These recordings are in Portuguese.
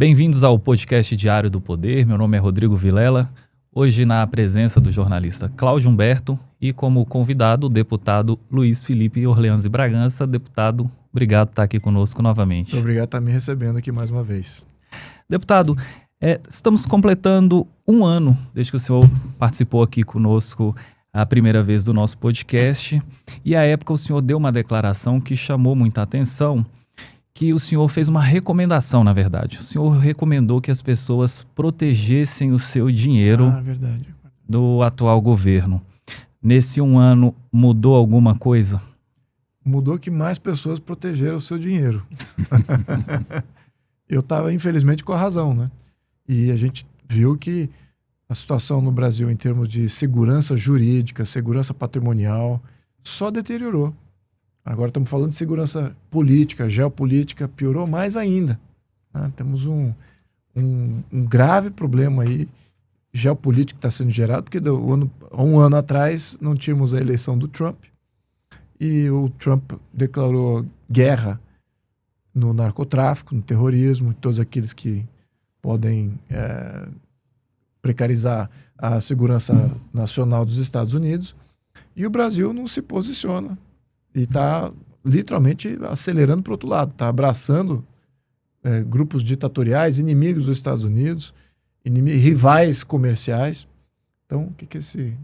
Bem-vindos ao podcast Diário do Poder. Meu nome é Rodrigo Vilela. Hoje na presença do jornalista Cláudio Humberto e como convidado o deputado Luiz Felipe Orleans e Bragança. Deputado, obrigado por estar aqui conosco novamente. Muito obrigado por estar me recebendo aqui mais uma vez. Deputado, estamos completando um ano desde que o senhor participou aqui conosco a primeira vez do nosso podcast. E à época o senhor deu uma declaração que chamou muita atenção, que o senhor fez uma recomendação, na verdade. O senhor recomendou que as pessoas protegessem o seu dinheiro Verdade. do atual governo. Nesse um ano, mudou alguma coisa? Mudou que mais pessoas protegeram o seu dinheiro. Eu estava, infelizmente, com a razão, né? E a gente viu que a situação no Brasil, em termos de segurança jurídica, segurança patrimonial, só deteriorou. Agora estamos falando de segurança política, geopolítica, piorou mais ainda. Né? Temos um grave problema aí geopolítico que está sendo gerado, porque há um ano atrás não tínhamos a eleição do Trump e o Trump declarou guerra no narcotráfico, no terrorismo, todos aqueles que podem precarizar a segurança nacional dos Estados Unidos, e o Brasil não se posiciona. E está literalmente acelerando para o outro lado. Está abraçando grupos ditatoriais, inimigos dos Estados Unidos, rivais comerciais. Então, o que é esse...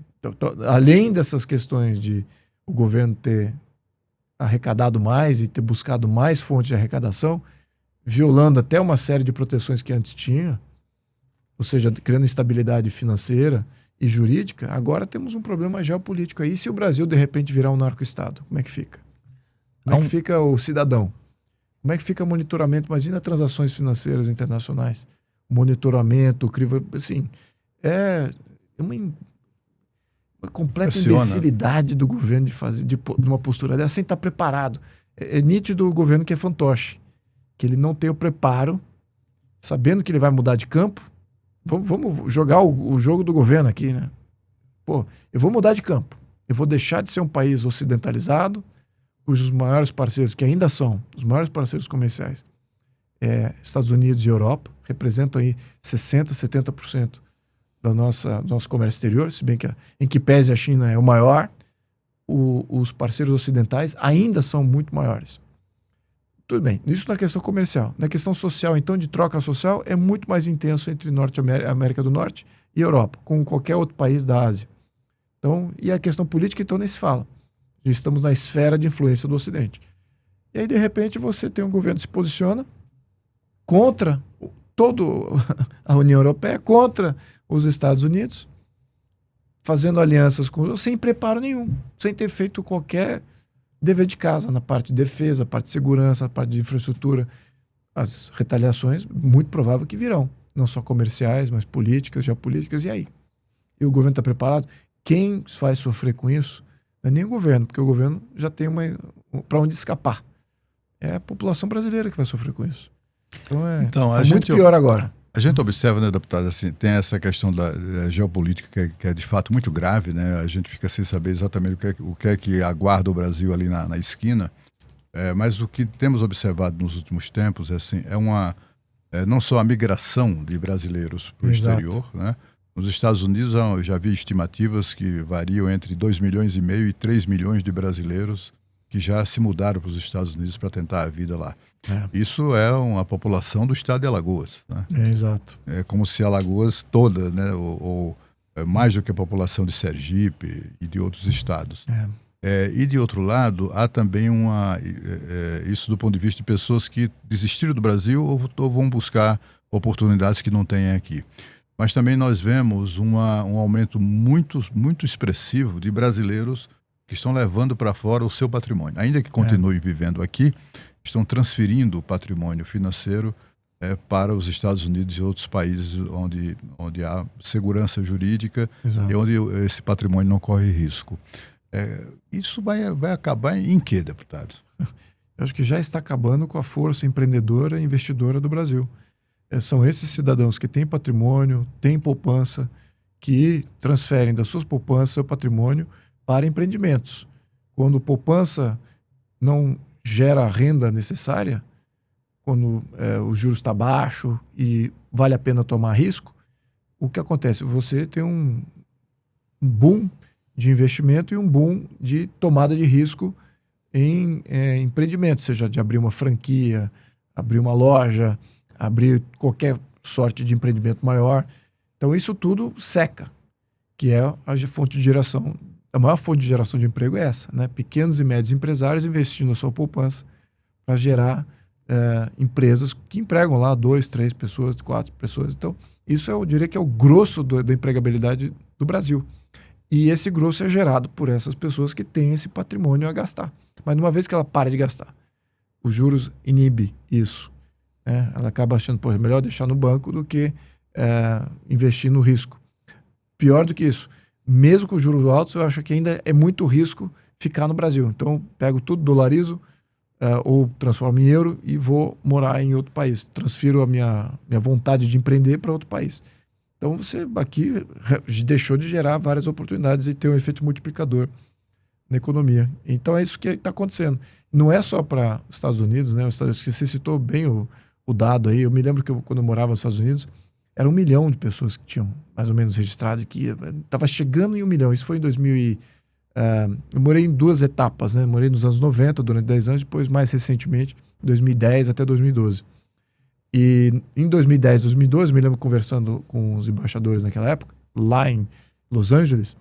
além dessas questões de o governo ter arrecadado mais e ter buscado mais fontes de arrecadação, violando até uma série de proteções que antes tinha, ou seja, criando instabilidade financeira e jurídica, agora temos um problema geopolítico aí. E se o Brasil, de repente, virar um narco-estado, como é que fica? Como é que fica o cidadão? Como é que fica o monitoramento? Imagina transações financeiras internacionais. Monitoramento, crivo, assim, é uma completa imbecilidade do governo de fazer de uma postura dessa sem estar preparado. É nítido o governo que é fantoche, que ele não tem o preparo, sabendo que ele vai mudar de campo. Vamos jogar o jogo do governo aqui, né? Pô, eu vou mudar de campo. Eu vou deixar de ser um país ocidentalizado, cujos maiores parceiros, que ainda são os maiores parceiros comerciais, Estados Unidos e Europa, representam aí 60%, 70% do nosso comércio exterior, se bem que em que pese a China é o maior, os parceiros ocidentais ainda são muito maiores. Tudo bem, isso na questão comercial. Na questão social, então, de troca social, é muito mais intenso entre América do Norte e Europa, com qualquer outro país da Ásia. Então, e a questão política, então, nem se fala. Estamos na esfera de influência do Ocidente. E aí, de repente, você tem um governo que se posiciona contra toda a União Europeia, contra os Estados Unidos, fazendo alianças sem preparo nenhum, sem ter feito qualquer dever de casa na parte de defesa, parte de segurança, parte de infraestrutura. As retaliações, muito provável que virão. Não só comerciais, mas políticas, geopolíticas, e aí? E o governo está preparado? Quem vai sofrer com isso não é nem o governo, porque o governo já tem para onde escapar. É a população brasileira que vai sofrer com isso. Então é muito pior agora. A gente observa, né, deputado, assim, tem essa questão da geopolítica que é de fato muito grave, né? A gente fica sem saber exatamente o que é que aguarda o Brasil ali na esquina. Mas o que temos observado nos últimos tempos assim, não só a migração de brasileiros para o exterior, né? Nos Estados Unidos eu já vi estimativas que variam entre 2,5 milhões e 3 milhões de brasileiros que já se mudaram para os Estados Unidos para tentar a vida lá. Isso é uma população do estado de Alagoas, né? Exato. É como se Alagoas toda, né, ou mais do que a população de Sergipe e de outros estados. E de outro lado, há também isso do ponto de vista de pessoas que desistiram do Brasil ou vão buscar oportunidades que não têm aqui. Mas também nós vemos um aumento muito, muito expressivo de brasileiros que estão levando para fora o seu patrimônio. Ainda que continuem vivendo aqui, estão transferindo o patrimônio financeiro para os Estados Unidos e outros países onde há segurança jurídica. Exato. E onde esse patrimônio não corre risco. Isso vai acabar em quê, deputado? Eu acho que já está acabando com a força empreendedora e investidora do Brasil. São esses cidadãos que têm patrimônio, têm poupança, que transferem das suas poupanças seu patrimônio para empreendimentos. Quando poupança não gera a renda necessária, quando o juros está baixo e vale a pena tomar risco, o que acontece? Você tem um boom de investimento e um boom de tomada de risco em empreendimento, seja de abrir uma franquia, abrir uma loja, abrir qualquer sorte de empreendimento maior. Então isso tudo seca, que é a fonte de geração. A maior fonte de geração de emprego é essa, né? Pequenos e médios empresários investindo a sua poupança para gerar empresas que empregam lá 2, 3 pessoas, 4 pessoas. Então isso eu diria que é o grosso da empregabilidade do Brasil. E esse grosso é gerado por essas pessoas que têm esse patrimônio a gastar. Mas uma vez que ela para de gastar, os juros inibe isso. Né? Ela acaba achando, pô, é melhor deixar no banco do que investir no risco. Pior do que isso, mesmo com juros altos, eu acho que ainda é muito risco ficar no Brasil. Então, pego tudo, dolarizo, ou transformo em euro e vou morar em outro país. Transfiro a minha vontade de empreender para outro país. Então, você aqui deixou de gerar várias oportunidades e ter um efeito multiplicador na economia. Então, é isso que está acontecendo. Não é só para os Estados Unidos, né? Você citou bem o dado aí. Eu me lembro que quando eu morava nos Estados Unidos, era 1 milhão de pessoas que tinham mais ou menos registrado, que estava chegando em 1 milhão. Isso foi em 2000 eu morei em 2 etapas, né? Morei nos anos 90, durante 10 anos, depois mais recentemente, 2010 até 2012. E em 2010, 2012, me lembro conversando com os embaixadores naquela época, lá em Los Angeles,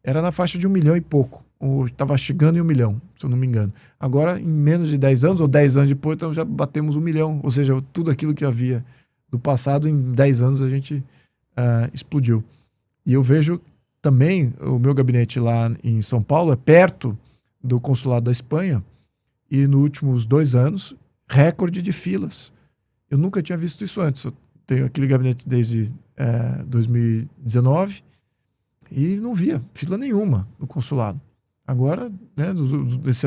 era na faixa de 1 milhão e pouco. Estava chegando em 1 milhão, se eu não me engano. Agora, em menos de 10 anos, ou 10 anos depois, então já batemos 1 milhão. Ou seja, tudo aquilo que havia do passado, em 10 anos a gente explodiu. E eu vejo também, o meu gabinete lá em São Paulo é perto do consulado da Espanha, e nos últimos 2 anos, recorde de filas. Eu nunca tinha visto isso antes. Eu tenho aquele gabinete desde 2019 e não via fila nenhuma no consulado. Agora, né,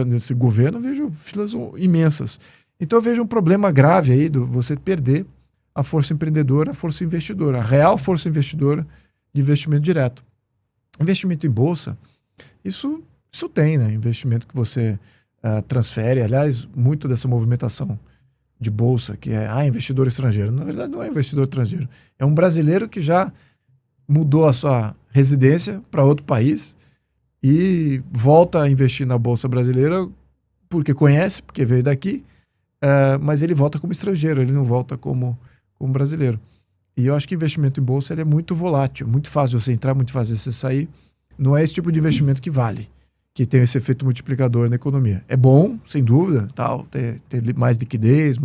nesse governo, eu vejo filas imensas. Então eu vejo um problema grave aí de você perder a força empreendedora, a força investidora, a real força investidora de investimento direto. Investimento em bolsa, isso tem, né? Investimento que você transfere. Aliás, muito dessa movimentação de bolsa, que é investidor estrangeiro. Na verdade, não é investidor estrangeiro. É um brasileiro que já mudou a sua residência para outro país e volta a investir na bolsa brasileira porque conhece, porque veio daqui, mas ele volta como estrangeiro, ele não volta como brasileiro. E eu acho que investimento em bolsa ele é muito volátil, muito fácil você entrar, muito fácil você sair. Não é esse tipo de investimento que vale, que tem esse efeito multiplicador na economia. É bom, sem dúvida, ter mais liquidez,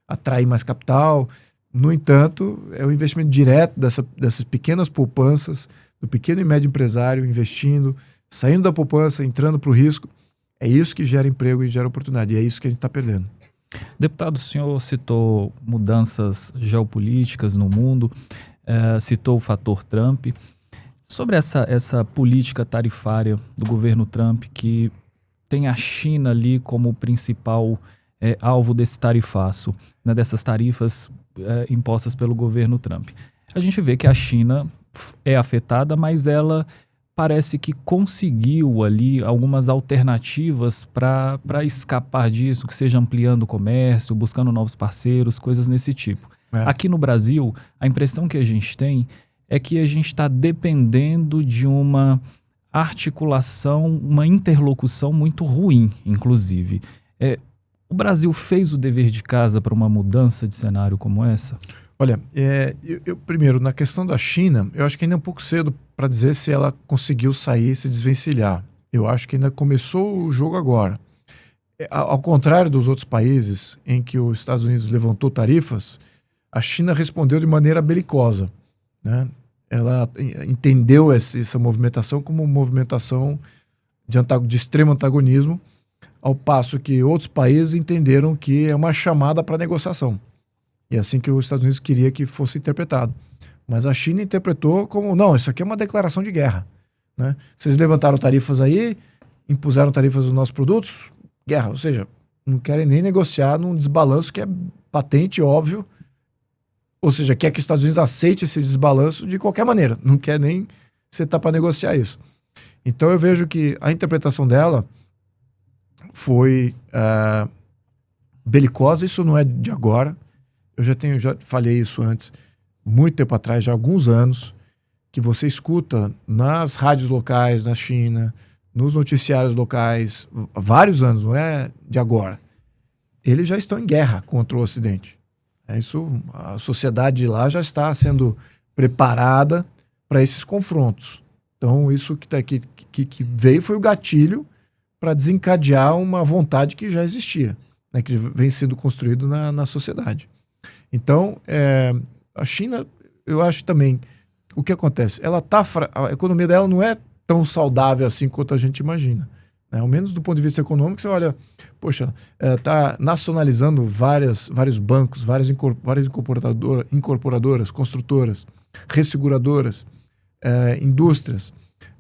atrair mais capital. No entanto, é o investimento direto dessas pequenas poupanças, do pequeno e médio empresário investindo, saindo da poupança, entrando para o risco. É isso que gera emprego e gera oportunidade. E é isso que a gente está perdendo. Deputado, o senhor citou mudanças geopolíticas no mundo, citou o fator Trump. Sobre essa política tarifária do governo Trump, que tem a China ali como principal alvo desse tarifaço, né, dessas tarifas impostas pelo governo Trump. A gente vê que a China é afetada, mas ela parece que conseguiu ali algumas alternativas para escapar disso, que seja ampliando o comércio, buscando novos parceiros, coisas nesse tipo. Aqui no Brasil, a impressão que a gente tem é que a gente está dependendo de uma articulação, uma interlocução muito ruim, inclusive. O Brasil fez o dever de casa para uma mudança de cenário como essa? Olha, primeiro, na questão da China, eu acho que ainda é um pouco cedo para dizer se ela conseguiu sair, se desvencilhar. Eu acho que ainda começou o jogo agora. Ao contrário dos outros países em que os Estados Unidos levantou tarifas, a China respondeu de maneira belicosa, né? Ela entendeu essa movimentação como uma movimentação de extremo antagonismo, ao passo que outros países entenderam que é uma chamada para negociação. E é assim que os Estados Unidos queria que fosse interpretado. Mas a China interpretou como, não, isso aqui é uma declaração de guerra, né? Vocês levantaram tarifas aí, impuseram tarifas nos nossos produtos, guerra. Ou seja, não querem nem negociar num desbalanço que é patente e óbvio. Ou seja, quer que os Estados Unidos aceite esse desbalanço de qualquer maneira. Não quer nem sentar para negociar isso. Então eu vejo que a interpretação dela foi belicosa. Isso não é de agora. Eu já falei isso antes, muito tempo atrás, já há alguns anos, que você escuta nas rádios locais, na China, nos noticiários locais, há vários anos, não é de agora. Eles já estão em guerra contra o Ocidente. A sociedade de lá já está sendo preparada para esses confrontos. Então, isso que veio foi o gatilho para desencadear uma vontade que já existia, né, que vem sendo construído na sociedade. Então, a China, eu acho também, o que acontece? A economia dela não é tão saudável assim quanto a gente imagina. Né? Ao menos do ponto de vista econômico, você olha, poxa, está nacionalizando vários bancos, várias incorporadoras, construtoras, resseguradoras, indústrias.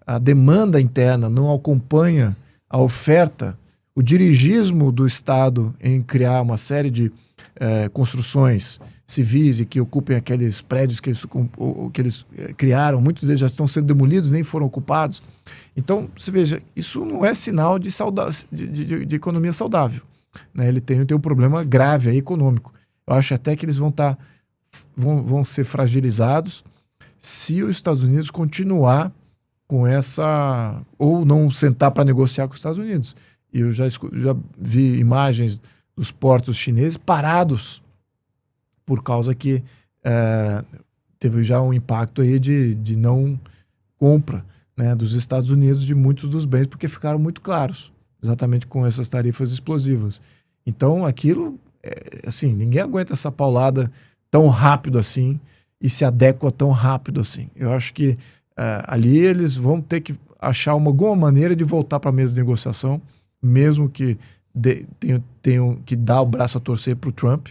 A demanda interna não acompanha a oferta, o dirigismo do Estado em criar uma série de construções civis e que ocupem aqueles prédios que eles criaram, muitos deles já estão sendo demolidos, nem foram ocupados. Então, você veja, isso não é sinal de economia saudável. Né? Ele tem um problema grave aí, econômico. Eu acho até que eles vão ser fragilizados se os Estados Unidos continuar com essa... ou não sentar para negociar com os Estados Unidos. E eu já vi imagens dos portos chineses parados por causa que teve já um impacto aí de não compra, né, dos Estados Unidos de muitos dos bens, porque ficaram muito claros, exatamente com essas tarifas explosivas. Então, aquilo, assim, ninguém aguenta essa paulada tão rápido assim e se adequa tão rápido assim. Eu acho que ali eles vão ter que achar alguma maneira de voltar para a mesa de negociação, mesmo que tenham que dar o braço a torcer para o Trump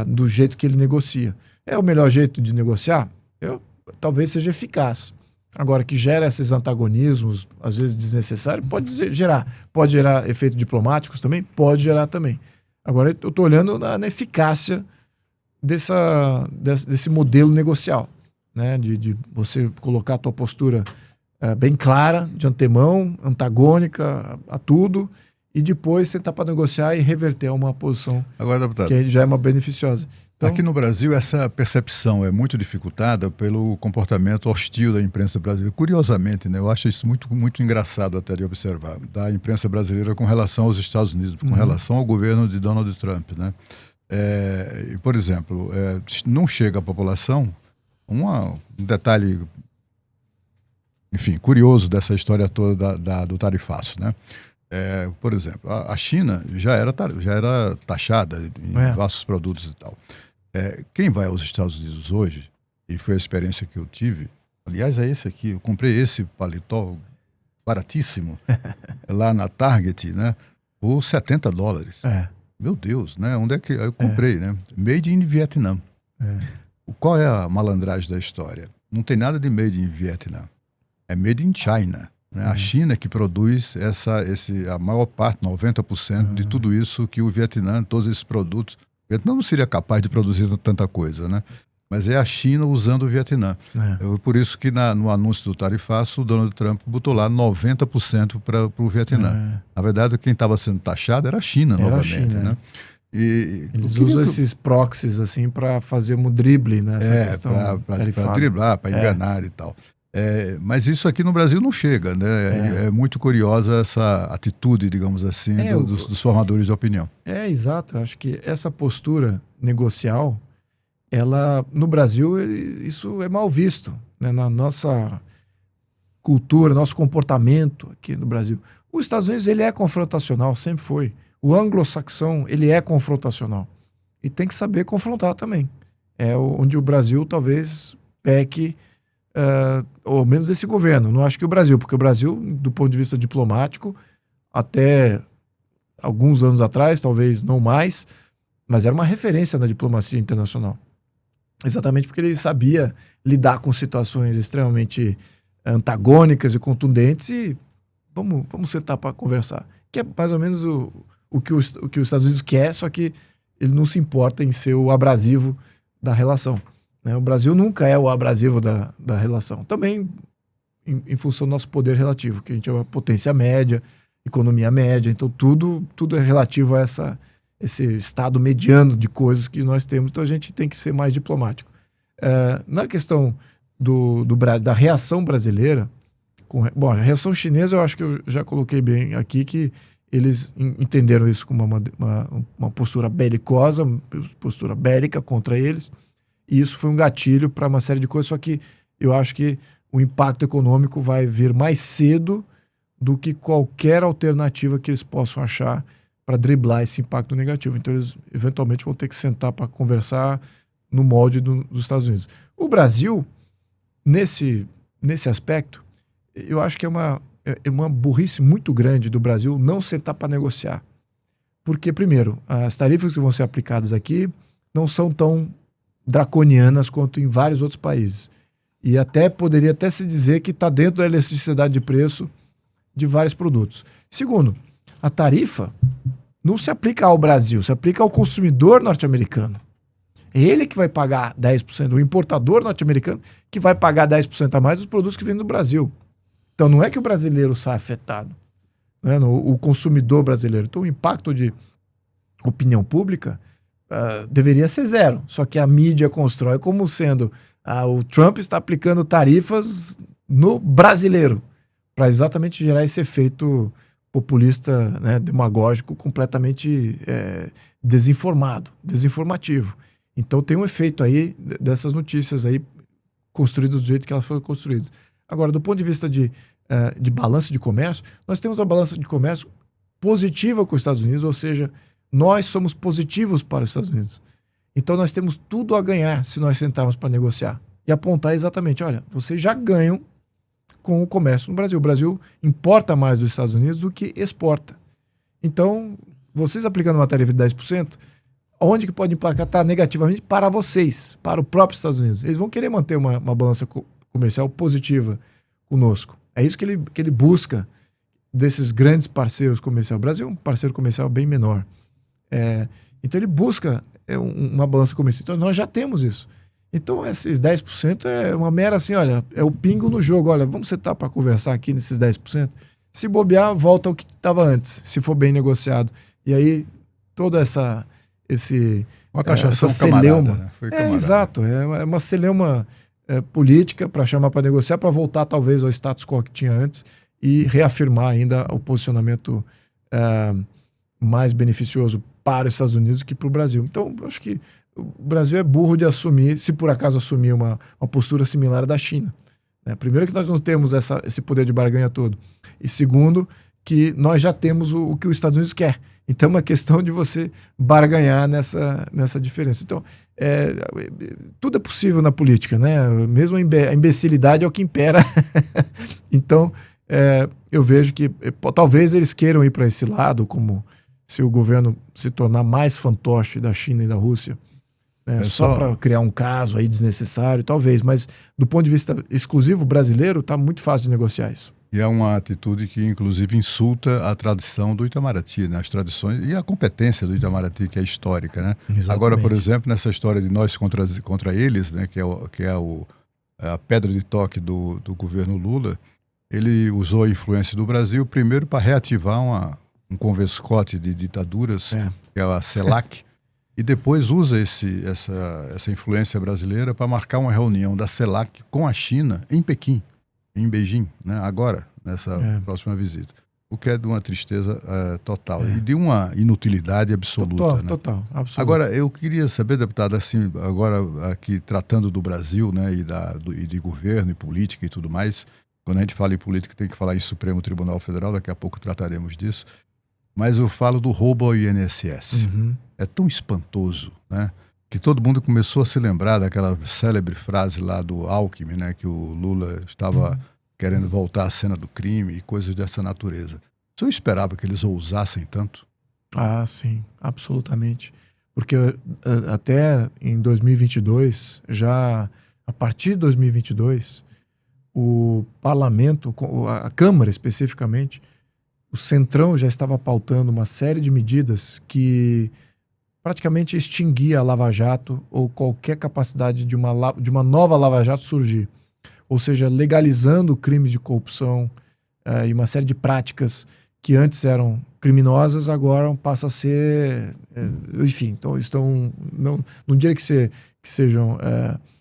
do jeito que ele negocia. É o melhor jeito de negociar? Talvez seja eficaz. Agora, que gera esses antagonismos, às vezes desnecessários, pode gerar efeitos diplomáticos também? Pode gerar também. Agora, eu estou olhando na eficácia desse modelo negocial, né? De você colocar a tua postura bem clara, de antemão, antagônica a tudo, e depois sentar para negociar e reverter uma posição que já é uma beneficiosa. Então, aqui no Brasil, essa percepção é muito dificultada pelo comportamento hostil da imprensa brasileira. Curiosamente, né, eu acho isso muito, muito engraçado até de observar, da imprensa brasileira com relação aos Estados Unidos, com relação ao governo de Donald Trump. Né? Por exemplo, não chega à população um detalhe, enfim, curioso dessa história toda do tarifaço, né? Por exemplo, a China já era taxada em vastos produtos e tal. Quem vai aos Estados Unidos hoje, e foi a experiência que eu tive, aliás, é esse aqui, eu comprei esse paletó baratíssimo lá na Target, né, por $70. Meu Deus, né? Onde é que eu comprei, né? Made in Vietnã. Qual é a malandragem da história? Não tem nada de made in Vietnã. É made in China. Né? A China que produz a maior parte, 90% de tudo isso que o Vietnã, todos esses produtos. O Vietnã não seria capaz de produzir tanta coisa, né? Mas é a China usando o Vietnã. Por isso que no anúncio do tarifaço, o Donald Trump botou lá 90% para o Vietnã. Na verdade, quem estava sendo taxado era a China, novamente. Né? Eles usam esses proxies assim para fazer um drible nessa questão. Para driblar, para enganar e tal. Mas isso aqui no Brasil não chega, né? É muito curiosa essa atitude, digamos assim, dos formadores de opinião. Exato. Eu acho que essa postura negocial, no Brasil, isso é mal visto, né? Na nossa cultura, nosso comportamento aqui no Brasil. Os Estados Unidos, ele é confrontacional, sempre foi. O anglo-saxão, ele é confrontacional. E tem que saber confrontar também. Onde o Brasil talvez peque, ou menos esse governo. Não acho que o Brasil, porque o Brasil, do ponto de vista diplomático, até alguns anos atrás, talvez não mais, mas era uma referência na diplomacia internacional. Exatamente porque ele sabia lidar com situações extremamente antagônicas e contundentes e vamos sentar para conversar. Que é mais ou menos o que os Estados Unidos quer, só que ele não se importa em ser o abrasivo da relação. Né? O Brasil nunca é o abrasivo da relação. Também em função do nosso poder relativo, que a gente é uma potência média, economia média, então tudo é relativo a esse estado mediano de coisas que nós temos, então a gente tem que ser mais diplomático. Na questão da reação brasileira, bom, a reação chinesa eu acho que eu já coloquei bem aqui, que eles entenderam isso como uma postura belicosa, postura bélica contra eles, e isso foi um gatilho para uma série de coisas, só que eu acho que o impacto econômico vai vir mais cedo do que qualquer alternativa que eles possam achar para driblar esse impacto negativo. Então eles eventualmente vão ter que sentar para conversar no molde dos Estados Unidos. O Brasil, nesse aspecto, eu acho que é uma burrice muito grande do Brasil não sentar para negociar. Porque, primeiro, as tarifas que vão ser aplicadas aqui não são tão draconianas quanto em vários outros países. E poderia até se dizer que está dentro da elasticidade de preço de vários produtos. Segundo, a tarifa não se aplica ao Brasil, se aplica ao consumidor norte-americano. É ele que vai pagar 10%, o importador norte-americano que vai pagar 10% a mais dos produtos que vêm do Brasil. Então não é que o brasileiro sai afetado, né? O consumidor brasileiro. Então o impacto de opinião pública deveria ser zero, só que a mídia constrói como sendo o Trump está aplicando tarifas no brasileiro, para exatamente gerar esse efeito populista, né, demagógico, completamente desinformativo. Então tem um efeito aí dessas notícias aí construídas do jeito que elas foram construídas. Agora, do ponto de vista de balança de comércio, nós temos uma balança de comércio positiva com os Estados Unidos, ou seja, nós somos positivos para os Estados Unidos. Então nós temos tudo a ganhar se nós sentarmos para negociar e apontar exatamente, olha, vocês já ganham com o comércio no Brasil. O Brasil importa mais dos Estados Unidos do que exporta. Então, vocês aplicando uma tarifa de 10%, onde que pode impactar negativamente para vocês, para o próprio Estados Unidos? Eles vão querer manter uma balança comercial positiva conosco. É isso que ele busca desses grandes parceiros comerciais. O Brasil é um parceiro comercial bem menor. Então ele busca uma balança comercial. Então nós já temos isso. Então esses 10% é uma mera assim, olha, é o pingo no jogo. Olha, vamos sentar para conversar aqui nesses 10%. Se bobear, volta ao que estava antes, se for bem negociado. E aí toda essa celeuma, né? Foi camarada. Exato, é uma celeuma política para chamar para negociar, para voltar talvez ao status quo que tinha antes e reafirmar ainda o posicionamento mais beneficioso para os Estados Unidos que para o Brasil. Então, eu acho que o Brasil é burro de assumir, se por acaso assumir uma postura similar à da China. Primeiro que nós não temos esse poder de barganha todo. E segundo, que nós já temos o que os Estados Unidos quer. Então é uma questão de você barganhar nessa diferença. Então, tudo é possível na política, né? Mesmo a imbecilidade é o que impera. Então, eu vejo que talvez eles queiram ir para esse lado, como se o governo se tornar mais fantoche da China e da Rússia, só para criar um caso aí desnecessário, talvez. Mas do ponto de vista exclusivo brasileiro, está muito fácil de negociar isso. E é uma atitude que, inclusive, insulta a tradição do Itamaraty, né? As tradições e a competência do Itamaraty, que é histórica, né? Exatamente. Agora, por exemplo, nessa história de nós contra eles, né? Que é a pedra de toque do governo Lula, ele usou a influência do Brasil, primeiro para reativar um converscote de ditaduras, que é a CELAC, e depois usa essa influência brasileira para marcar uma reunião da CELAC com a China em Pequim, em Beijing, né? Agora, nessa próxima visita. O que é de uma tristeza total e de uma inutilidade absoluta. Total, absoluta. Agora, eu queria saber, deputado, assim, agora aqui tratando do Brasil, né, e de governo e política e tudo mais, quando a gente fala em política tem que falar em Supremo Tribunal Federal, daqui a pouco trataremos disso, mas eu falo do roubo ao INSS. Uhum. É tão espantoso, né? Que todo mundo começou a se lembrar daquela célebre frase lá do Alckmin, né, que o Lula estava querendo voltar à cena do crime e coisas dessa natureza. O senhor esperava que eles ousassem tanto? Ah, sim, absolutamente. Porque até em 2022, a partir de 2022, o parlamento, a Câmara especificamente, o Centrão já estava pautando uma série de medidas que praticamente extinguia a Lava Jato ou qualquer capacidade de uma nova Lava Jato surgir. Ou seja, legalizando crimes de corrupção e uma série de práticas que antes eram criminosas, agora passa a ser, enfim, então estão, não diria que sejam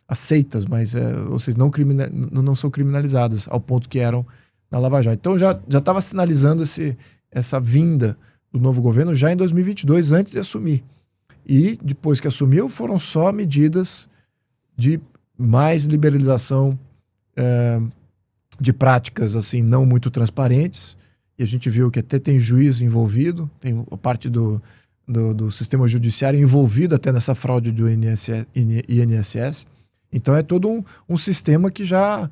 aceitas, mas ou seja, não são criminalizadas ao ponto que eram na Lava Jato. Então já estava sinalizando essa vinda do novo governo já em 2022, antes de assumir. E depois que assumiu, foram só medidas de mais liberalização de práticas assim não muito transparentes. E a gente viu que até tem juiz envolvido, tem a parte do sistema judiciário envolvido até nessa fraude do INSS. Então é todo um sistema que já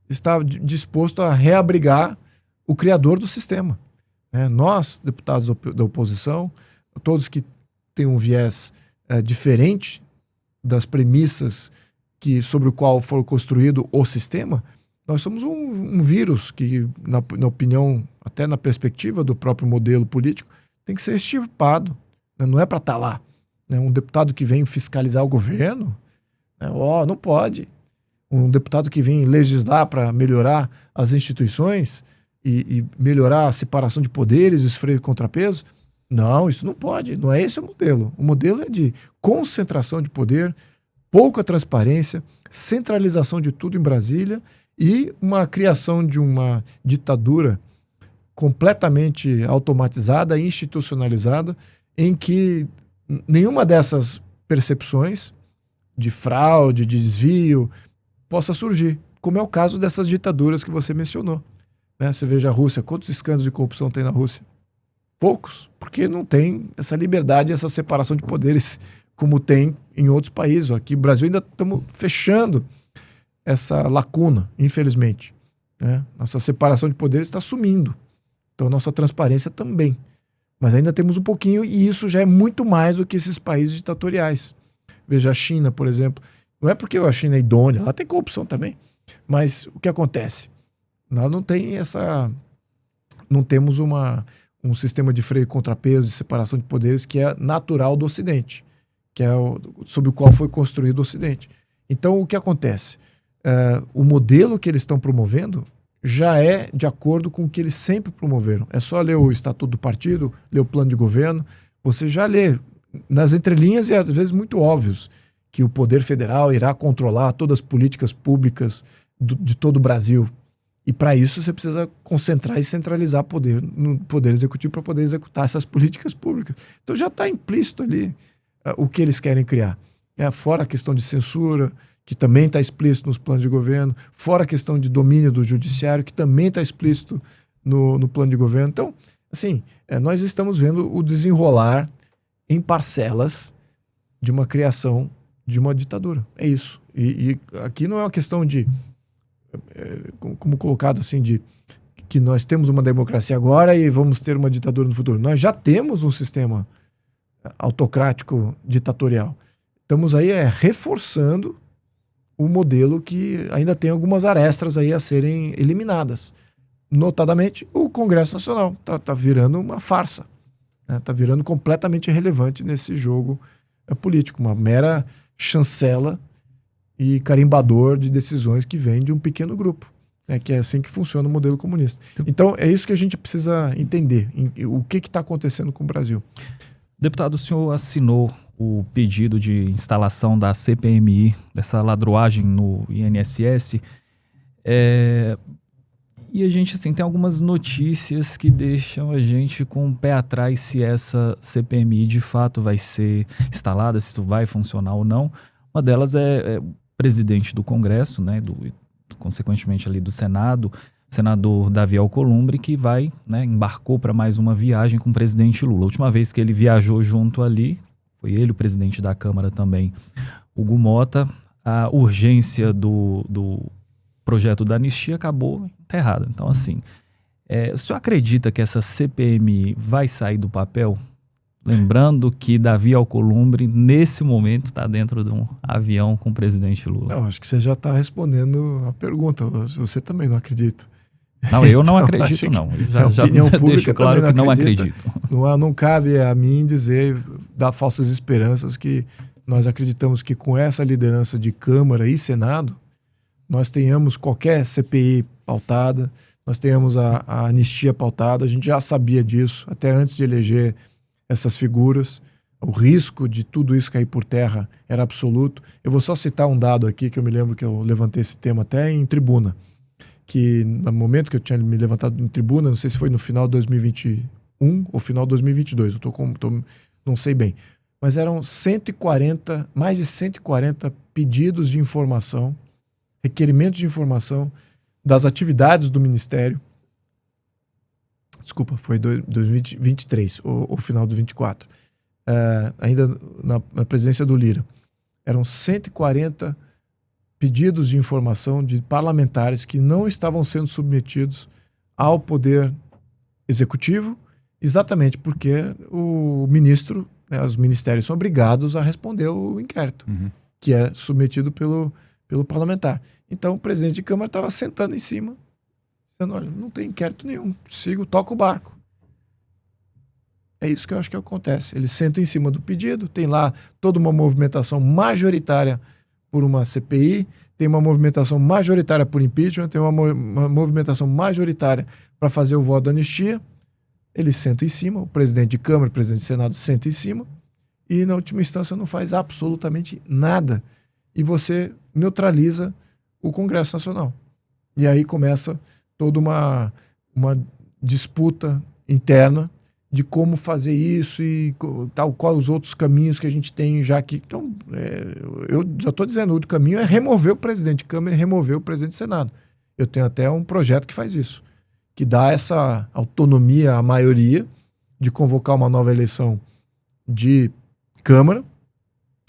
está disposto a reabrigar o criador do sistema. Nós, deputados da oposição, todos que têm um viés diferente das premissas sobre o qual foi construído o sistema, nós somos um vírus que, na opinião, até na perspectiva do próprio modelo político, tem que ser extirpado. Não é para estar lá. Um deputado que vem fiscalizar o governo, não pode. Um deputado que vem legislar para melhorar as instituições e melhorar a separação de poderes, os freios e contrapesos, não, isso não pode. Não é esse o modelo. O modelo é de concentração de poder, pouca transparência, centralização de tudo em Brasília e uma criação de uma ditadura completamente automatizada e institucionalizada, em que nenhuma dessas percepções de fraude, de desvio, possa surgir, como é o caso dessas ditaduras que você mencionou. Você veja a Rússia, quantos escândalos de corrupção tem na Rússia? Poucos, porque não tem essa liberdade, essa separação de poderes como tem em outros países. Aqui no Brasil ainda estamos fechando essa lacuna, infelizmente. Nossa separação de poderes está sumindo. Então, nossa transparência também. Mas ainda temos um pouquinho, e isso já é muito mais do que esses países ditatoriais. Veja a China, por exemplo. Não é porque a China é idônea, ela tem corrupção também. Mas o que acontece? Nós não temos um sistema de freio e contrapeso, de separação de poderes que é natural do Ocidente, que é sobre o qual foi construído o Ocidente. Então, o que acontece? O modelo que eles estão promovendo já é de acordo com o que eles sempre promoveram. É só ler o Estatuto do Partido, ler o Plano de Governo, você já lê nas entrelinhas e às vezes muito óbvios que o Poder Federal irá controlar todas as políticas públicas de todo o Brasil. E para isso você precisa concentrar e centralizar poder no Poder Executivo para poder executar essas políticas públicas. Então já está implícito ali o que eles querem criar. Fora a questão de censura, que também está explícito nos planos de governo, fora a questão de domínio do judiciário, que também está explícito no plano de governo. Então, assim, nós estamos vendo o desenrolar em parcelas de uma criação de uma ditadura. É isso. E aqui não é uma questão de, como colocado assim, de que nós temos uma democracia agora e vamos ter uma ditadura no futuro. Nós já temos um sistema autocrático ditatorial. Estamos aí reforçando o modelo que ainda tem algumas arestas aí a serem eliminadas. Notadamente, o Congresso Nacional tá virando uma farsa. Tá virando completamente irrelevante nesse jogo político. Uma mera chancela e carimbador de decisões que vem de um pequeno grupo. Que é assim que funciona o modelo comunista. Então, é isso que a gente precisa entender. O que está acontecendo com o Brasil. Deputado, o senhor assinou o pedido de instalação da CPMI, dessa ladruagem no INSS, e a gente assim, tem algumas notícias que deixam a gente com o pé atrás se essa CPMI de fato vai ser instalada, se isso vai funcionar ou não. Uma delas é o presidente do Congresso, consequentemente ali do Senado, o senador Davi Alcolumbre, que embarcou para mais uma viagem com o presidente Lula. A última vez que ele viajou junto ali, foi ele, o presidente da Câmara também, Hugo Mota. A urgência do projeto da anistia acabou enterrada. Então, assim, o senhor acredita que essa CPMI vai sair do papel? Lembrando que Davi Alcolumbre, nesse momento, está dentro de um avião com o presidente Lula. Não, acho que você já está respondendo a pergunta. Você também não acredita. Não, eu não acredito, não. Já deixo claro que não acredito. Não cabe a mim dar falsas esperanças, que nós acreditamos que com essa liderança de Câmara e Senado, nós tenhamos qualquer CPI pautada, nós tenhamos a anistia pautada. A gente já sabia disso, até antes de eleger essas figuras. O risco de tudo isso cair por terra era absoluto. Eu vou só citar um dado aqui, que eu me lembro que eu levantei esse tema até em tribuna, que no momento que eu tinha me levantado em tribuna, não sei se foi no final de 2021 ou final de 2022, não sei bem, mas eram mais de 140 pedidos de informação, requerimentos de informação das atividades do Ministério. Desculpa, foi 2023, ou final do 24. Ainda na presidência do Lira. Eram 140 pedidos de informação de parlamentares que não estavam sendo submetidos ao Poder Executivo, exatamente porque o ministro, os ministérios são obrigados a responder o inquérito, que é submetido pelo parlamentar. Então o presidente de Câmara estava sentando em cima, dizendo, olha, não tem inquérito nenhum, toca o barco. É isso que eu acho que acontece. Eles sentam em cima do pedido, tem lá toda uma movimentação majoritária por uma CPI, tem uma movimentação majoritária por impeachment, tem uma movimentação majoritária para fazer o voto da anistia. Eles sentam em cima, o presidente de Câmara, o presidente do Senado senta em cima e, na última instância, não faz absolutamente nada. E você neutraliza o Congresso Nacional. E aí começa toda uma disputa interna de como fazer isso e tal, quais os outros caminhos que a gente tem, já que... Então, eu já estou dizendo, o outro caminho é remover o presidente de Câmara e remover o presidente do Senado. Eu tenho até um projeto que faz isso, que dá essa autonomia à maioria de convocar uma nova eleição de Câmara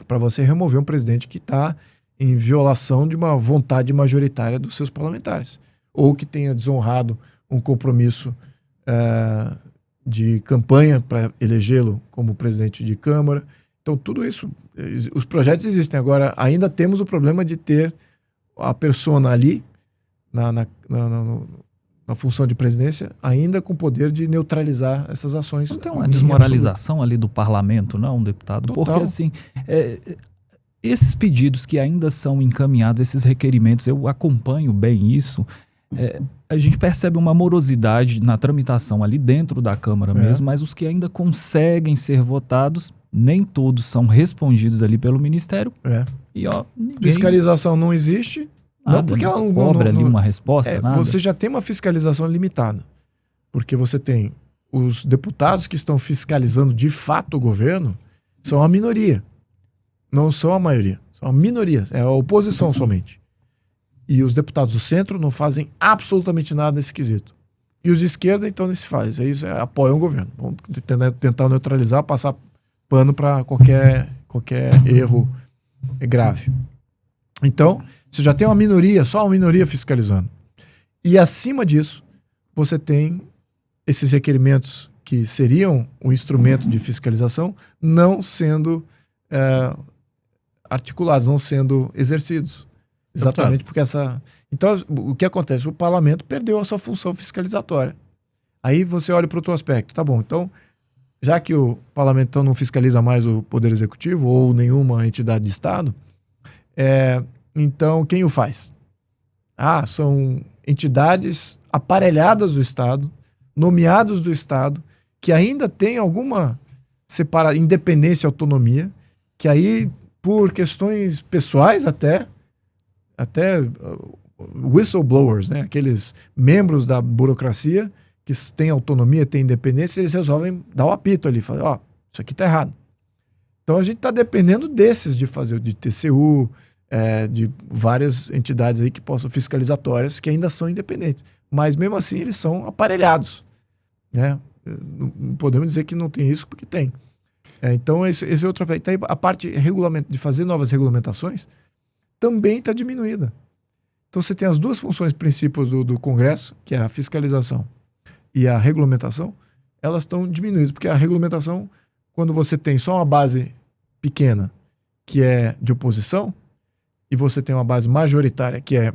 para você remover um presidente que está em violação de uma vontade majoritária dos seus parlamentares, ou que tenha desonrado um compromisso de campanha para elegê-lo como presidente de Câmara. Então, tudo isso, os projetos existem. Agora, ainda temos o problema de ter a persona ali, na função de presidência, ainda com o poder de neutralizar essas ações. Não tem uma desmoralização ali do parlamento, não, deputado? Total. Porque, assim, esses pedidos que ainda são encaminhados, esses requerimentos, eu acompanho bem isso, a gente percebe uma morosidade na tramitação ali dentro da Câmara mesmo, mas os que ainda conseguem ser votados, nem todos são respondidos ali pelo Ministério. E, fiscalização não existe. Nada, não porque ela não cobra ali uma resposta, nada. Você já tem uma fiscalização limitada. Porque você tem os deputados que estão fiscalizando de fato o governo, são a minoria. Não são a maioria. São a minoria. É a oposição somente. E os deputados do centro não fazem absolutamente nada nesse quesito. E os de esquerda, então, não se faz. Isso apoiam o governo. Vão tentar neutralizar, passar pano para qualquer erro grave. Então, você já tem uma minoria, só uma minoria fiscalizando. E acima disso, você tem esses requerimentos que seriam um instrumento de fiscalização não sendo articulados, não sendo exercidos. Exatamente porque essa... Então, o que acontece? O parlamento perdeu a sua função fiscalizatória. Aí você olha para outro aspecto. Tá bom, então, já que o parlamento então, não fiscaliza mais o Poder Executivo ou nenhuma entidade de Estado, então quem o faz? São entidades aparelhadas do Estado, nomeados do Estado, que ainda têm alguma independência e autonomia, que aí, por questões pessoais até whistleblowers, né? Aqueles membros da burocracia que têm autonomia, têm independência, eles resolvem dar o apito ali, falar, isso aqui tá errado. Então a gente está dependendo desses de fazer, de TCU, de várias entidades aí que possam fiscalizatórias que ainda são independentes. Mas mesmo assim eles são aparelhados, né? Não podemos dizer que não tem isso, porque tem. Então esse é outro aspecto. A parte de fazer novas regulamentações também está diminuída. Então você tem as duas funções princípios do Congresso, que é a fiscalização e a regulamentação, elas estão diminuídas, porque a regulamentação, quando você tem só uma base pequena, que é de oposição, e você tem uma base majoritária, que é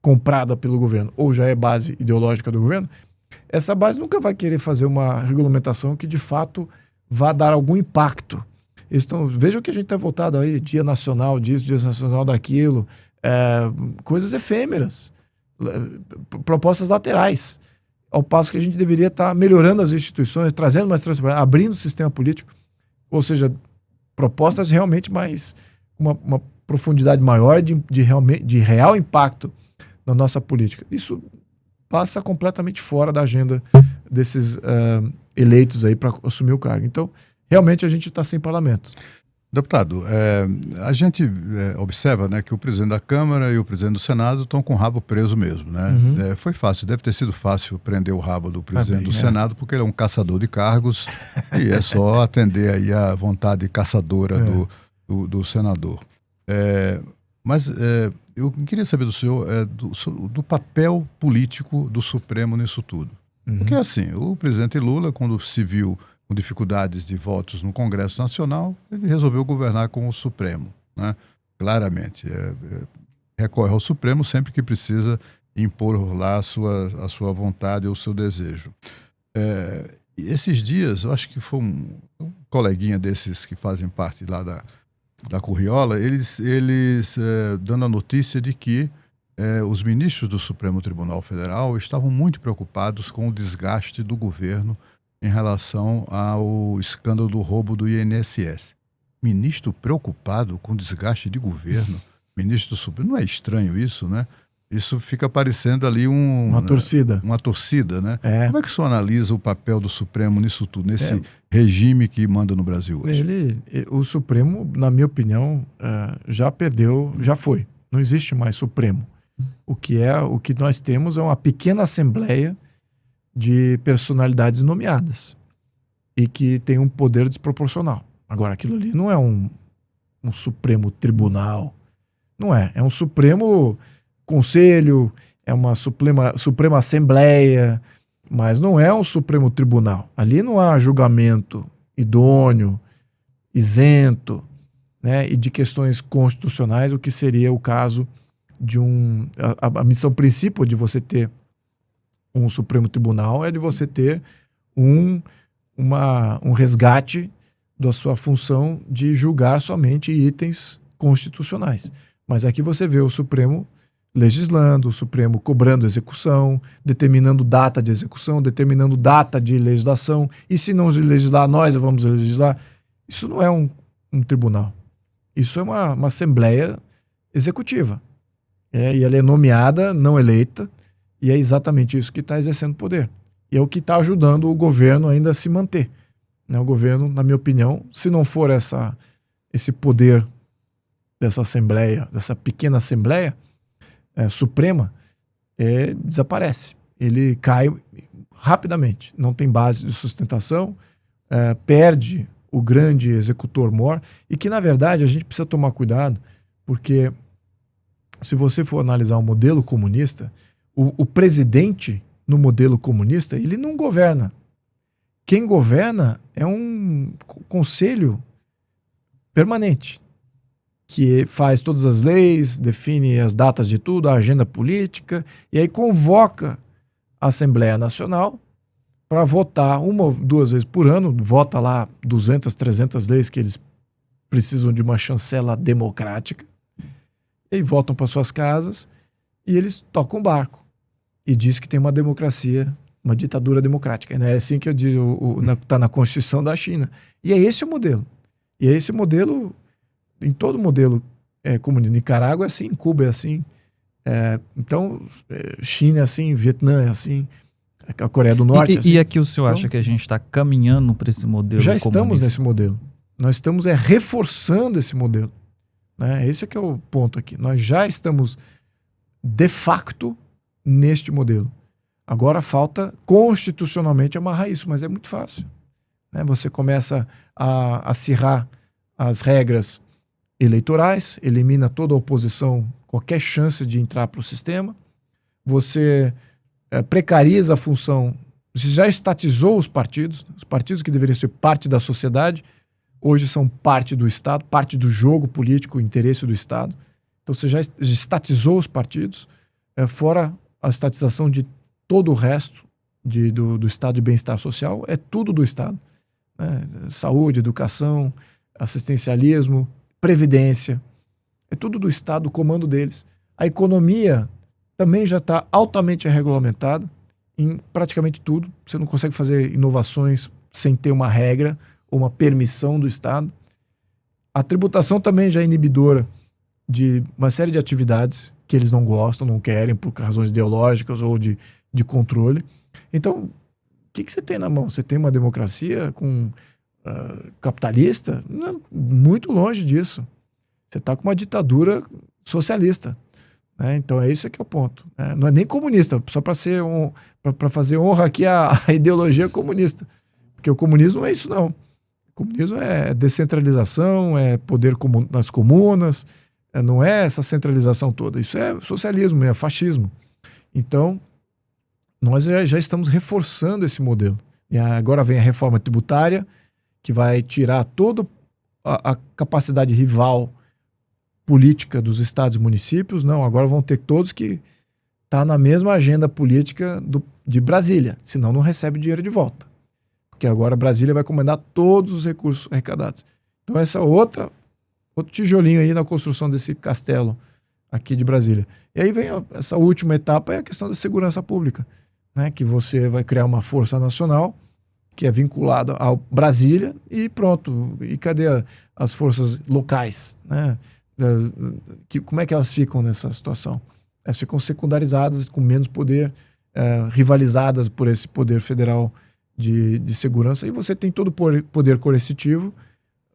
comprada pelo governo, ou já é base ideológica do governo, essa base nunca vai querer fazer uma regulamentação que, de fato, vá dar algum impacto. Vejam que a gente está voltado aí, dia nacional disso, dia nacional daquilo, coisas efêmeras. propostas laterais, ao passo que a gente deveria estar melhorando as instituições, trazendo mais transparência, abrindo o sistema político, ou seja, propostas realmente mais, uma profundidade maior de real impacto na nossa política. Isso passa completamente fora da agenda desses eleitos aí para assumir o cargo. Então, realmente a gente está sem parlamento. Deputado, a gente observa, né, que o presidente da Câmara e o presidente do Senado estão com o rabo preso mesmo, né? Uhum. Foi fácil, deve ter sido fácil prender o rabo do presidente do Senado, porque ele é um caçador de cargos e é só atender aí a vontade caçadora do senador. Mas eu queria saber do senhor do papel político do Supremo nisso tudo. Uhum. Porque assim, o presidente Lula, quando se viu com dificuldades de votos no Congresso Nacional, ele resolveu governar com o Supremo, né? Claramente. Recorre ao Supremo sempre que precisa impor lá a sua vontade ou o seu desejo. Esses dias, eu acho que foi um coleguinha desses que fazem parte lá da Curriola, eles dando a notícia de que os ministros do Supremo Tribunal Federal estavam muito preocupados com o desgaste do governo em relação ao escândalo do roubo do INSS. Ministro preocupado com o desgaste de governo, ministro do Supremo, não é estranho isso, né? Isso fica parecendo ali uma torcida. Uma torcida, né? Como é que o senhor analisa o papel do Supremo nisso tudo, nesse regime que manda no Brasil hoje? O Supremo, na minha opinião, já perdeu, já foi. Não existe mais Supremo. O que nós temos é uma pequena assembleia de personalidades nomeadas e que tem um poder desproporcional. Agora, aquilo ali não é um Supremo Tribunal, não é. É um Supremo Conselho, é uma Suprema Assembleia, mas não é um Supremo Tribunal. Ali não há julgamento idôneo, isento, né, e de questões constitucionais, o que seria o caso de a missão princípio de você ter um Supremo Tribunal é de você ter um resgate da sua função de julgar somente itens constitucionais. Mas aqui você vê o Supremo legislando, o Supremo cobrando execução, determinando data de execução, determinando data de legislação, e se não legislar, nós vamos legislar. Isso não é um tribunal. Isso é uma assembleia executiva. E ela é nomeada, não eleita, e é exatamente isso que está exercendo poder. E é o que está ajudando o governo ainda a se manter. O governo, na minha opinião, se não for esse poder dessa assembleia, dessa pequena assembleia suprema, desaparece. Ele cai rapidamente. Não tem base de sustentação, perde o grande executor mor, e que, na verdade, a gente precisa tomar cuidado, porque se você for analisar o modelo comunista, o presidente no modelo comunista, ele não governa. Quem governa é um conselho permanente, que faz todas as leis, define as datas de tudo, a agenda política, e aí convoca a Assembleia Nacional para votar 1 ou 2 vezes por ano, vota lá 200, 300 leis que eles precisam de uma chancela democrática, e aí voltam para suas casas e eles tocam o barco. E diz que tem uma democracia, uma ditadura democrática. É assim que eu digo, está na Constituição da China. E é esse o modelo. E é esse modelo, em todo modelo comunista. Nicarágua é assim, Cuba é assim. Então, China é assim, Vietnã é assim, a Coreia do Norte é assim. E aqui o senhor acha que a gente está caminhando para esse modelo já comunista? Estamos nesse modelo. Nós estamos reforçando esse modelo. Né? Esse é que é o ponto aqui. Nós já estamos, de facto, neste modelo. Agora falta constitucionalmente amarrar isso, mas é muito fácil. Né? Você começa a acirrar as regras eleitorais, elimina toda a oposição, qualquer chance de entrar para o sistema, você precariza a função, você já estatizou os partidos que deveriam ser parte da sociedade, hoje são parte do Estado, parte do jogo político, o interesse do Estado. Então você já estatizou os partidos, fora a estatização de todo o resto do estado de bem-estar social, é tudo do Estado. Né? Saúde, educação, assistencialismo, previdência, é tudo do Estado, o comando deles. A economia também já está altamente regulamentada em praticamente tudo. Você não consegue fazer inovações sem ter uma regra ou uma permissão do Estado. A tributação também já é inibidora de uma série de atividades que eles não gostam, não querem, por razões ideológicas ou de controle. Então, o que você tem na mão? Você tem uma democracia capitalista? Não, muito longe disso. Você está com uma ditadura socialista. Né? Então, é isso que é o ponto. Não é nem comunista, só para fazer honra aqui à ideologia comunista. Porque o comunismo não é isso, não. O comunismo é descentralização, é poder nas comunas, não é essa centralização toda. Isso é socialismo, é fascismo. Então, nós já estamos reforçando esse modelo. E agora vem a reforma tributária, que vai tirar toda a capacidade rival política dos estados e municípios. Não, agora vão ter todos que estar na mesma agenda política de Brasília, senão não recebe dinheiro de volta. Porque agora Brasília vai comandar todos os recursos arrecadados. Então essa outro tijolinho aí na construção desse castelo aqui de Brasília. E aí vem essa última etapa, é a questão da segurança pública, né? Que você vai criar uma força nacional que é vinculada ao Brasília e pronto. E cadê as forças locais, né? Como é que elas ficam nessa situação? Elas ficam secundarizadas, com menos poder, rivalizadas por esse poder federal de segurança, e você tem todo o poder coercitivo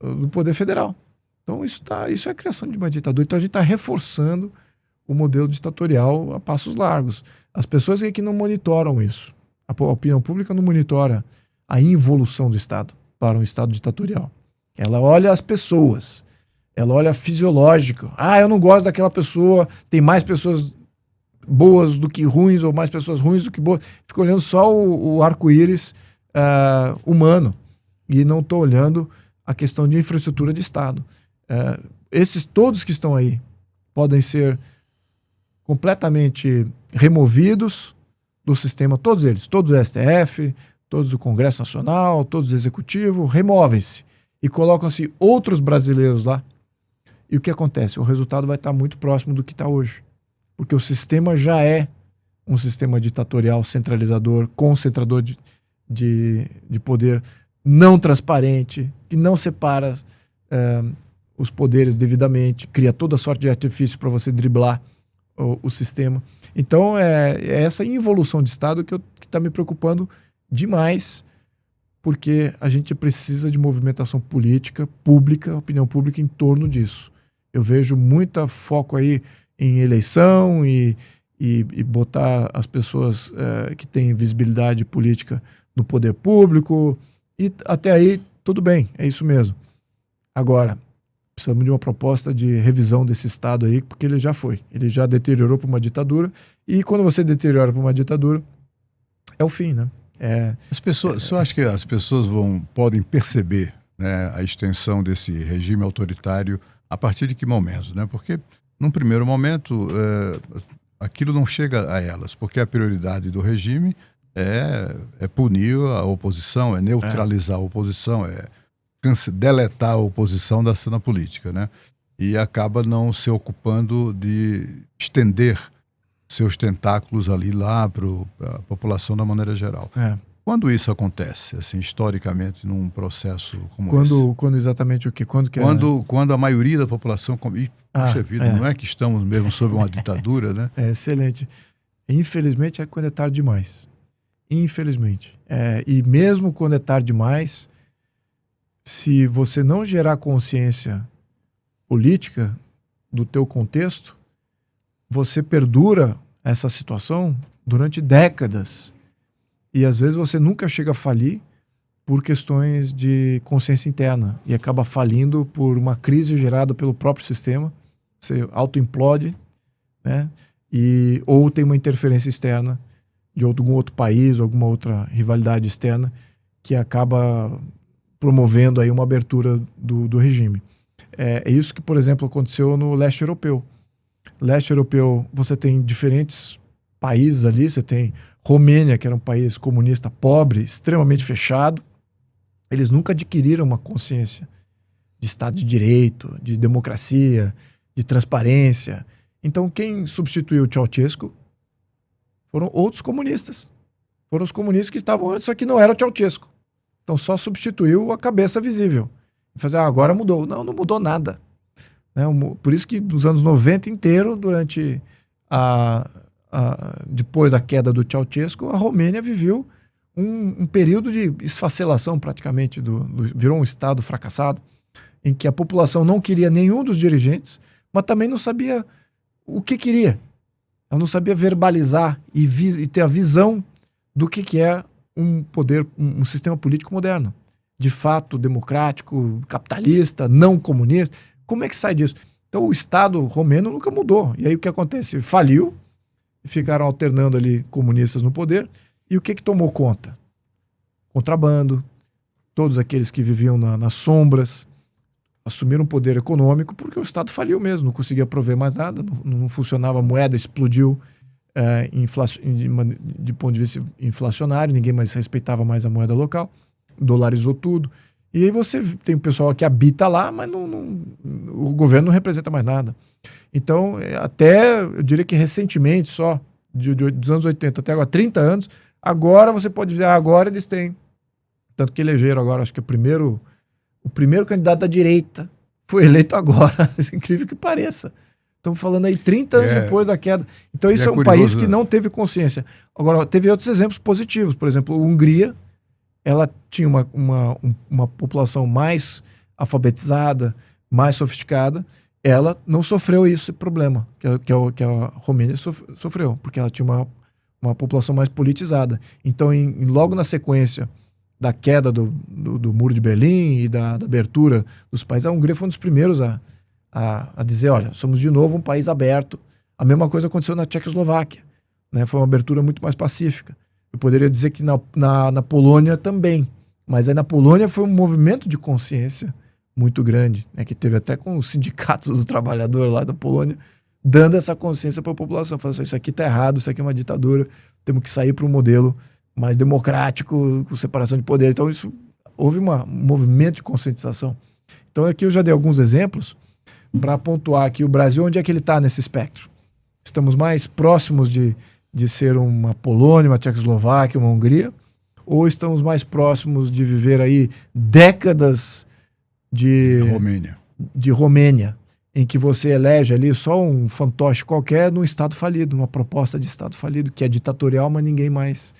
do poder federal. Então isso é a criação de uma ditadura. Então a gente está reforçando o modelo ditatorial a passos largos. As pessoas que não monitoram isso, a opinião pública não monitora a involução do Estado para um Estado ditatorial. Ela olha as pessoas, ela olha fisiológico. Eu não gosto daquela pessoa, tem mais pessoas boas do que ruins, ou mais pessoas ruins do que boas. Fica olhando só o arco-íris humano, e não estou olhando a questão de infraestrutura de Estado. Esses todos que estão aí podem ser completamente removidos do sistema, todos eles, todos o STF, todos o Congresso Nacional, todos o Executivo, removem-se e colocam-se outros brasileiros lá. E o que acontece? O resultado vai estar muito próximo do que está hoje. Porque o sistema já é um sistema ditatorial, centralizador, concentrador de poder, não transparente, que não separa os poderes devidamente, cria toda sorte de artifício para você driblar o sistema. Então, é essa involução de Estado que está me preocupando demais, porque a gente precisa de movimentação política, pública, opinião pública em torno disso. Eu vejo muito foco aí em eleição e botar as pessoas que têm visibilidade política no poder público, e até aí tudo bem, é isso mesmo. Agora, precisamos de uma proposta de revisão desse Estado aí, porque ele já deteriorou para uma ditadura, e quando você deteriora para uma ditadura, é o fim, né? Eu acho que as pessoas podem perceber, né, a extensão desse regime autoritário a partir de que momento, né? Porque num primeiro momento aquilo não chega a elas, porque a prioridade do regime é punir a oposição, é neutralizar a oposição, é deletar a oposição da cena política, né? E acaba não se ocupando de estender seus tentáculos ali lá para a população da maneira geral. Quando isso acontece, assim, historicamente, num processo como esse? Quando exatamente o quê? Quando a maioria da população... Puxa vida, não é que estamos mesmo sob uma ditadura, né? Excelente. Infelizmente, é quando é tarde demais. Infelizmente. E mesmo quando é tarde demais, se você não gerar consciência política do teu contexto, você perdura essa situação durante décadas. E às vezes você nunca chega a falir por questões de consciência interna e acaba falindo por uma crise gerada pelo próprio sistema. Você autoimplode, né? Ou tem uma interferência externa de algum outro país, alguma outra rivalidade externa que acaba promovendo aí uma abertura do regime. É isso que, por exemplo, aconteceu no leste europeu. Leste europeu, você tem diferentes países ali, você tem Romênia, que era um país comunista pobre, extremamente fechado. Eles nunca adquiriram uma consciência de Estado de Direito, de democracia, de transparência. Então, quem substituiu o Ceausescu foram outros comunistas. Foram os comunistas que estavam antes, só que não era o Ceausescu. Então só substituiu a cabeça visível. Fazer, agora mudou. Não mudou nada. Né? Por isso que nos anos 90 inteiro, durante depois da queda do Ceausescu, a Romênia viveu um período de esfacelação praticamente, virou um estado fracassado, em que a população não queria nenhum dos dirigentes, mas também não sabia o que queria. Ela não sabia verbalizar e ter a visão do que é um poder, um sistema político moderno. De fato, democrático, capitalista, não comunista. Como é que sai disso? Então o Estado romeno nunca mudou. E aí o que acontece? Faliu, ficaram alternando ali comunistas no poder. E o que tomou conta? Contrabando, todos aqueles que viviam nas sombras, assumiram poder econômico porque o Estado faliu mesmo, não conseguia prover mais nada, não funcionava, a moeda explodiu de ponto de vista inflacionário, ninguém mais respeitava mais a moeda local, dolarizou tudo. E aí você tem o pessoal que habita lá, mas o governo não representa mais nada. Então, até, eu diria que recentemente só, dos anos 80 até agora, 30 anos, agora você pode dizer, agora eles têm. Tanto que elegeram agora, acho que o primeiro candidato da direita foi eleito agora, é incrível que pareça. Estamos falando aí 30 anos depois da queda. Então isso é um curioso, país que não teve consciência. Agora, teve outros exemplos positivos. Por exemplo, a Hungria, ela tinha uma população mais alfabetizada, mais sofisticada. Ela não sofreu esse problema que a Romênia sofreu, porque ela tinha uma população mais politizada. Então, logo na sequência da queda do Muro de Berlim e da abertura dos países, a Hungria foi um dos primeiros a dizer, olha, somos de novo um país aberto. A mesma coisa aconteceu na Tchecoslováquia, né? Foi uma abertura muito mais pacífica. Eu poderia dizer que na Polônia também, mas aí na Polônia foi um movimento de consciência muito grande, né? Que teve até com os sindicatos do trabalhador lá da Polônia, dando essa consciência para a população, falando assim, isso aqui está errado, isso aqui é uma ditadura, temos que sair para um modelo mais democrático, com separação de poder. Então houve um movimento de conscientização. Então aqui eu já dei alguns exemplos para pontuar aqui o Brasil, onde é que ele está nesse espectro. Estamos mais próximos de ser uma Polônia, uma Tchecoslováquia, uma Hungria, ou estamos mais próximos de viver aí décadas de Romênia, em que você elege ali só um fantoche qualquer num estado falido, uma proposta de estado falido, que é ditatorial, mas ninguém mais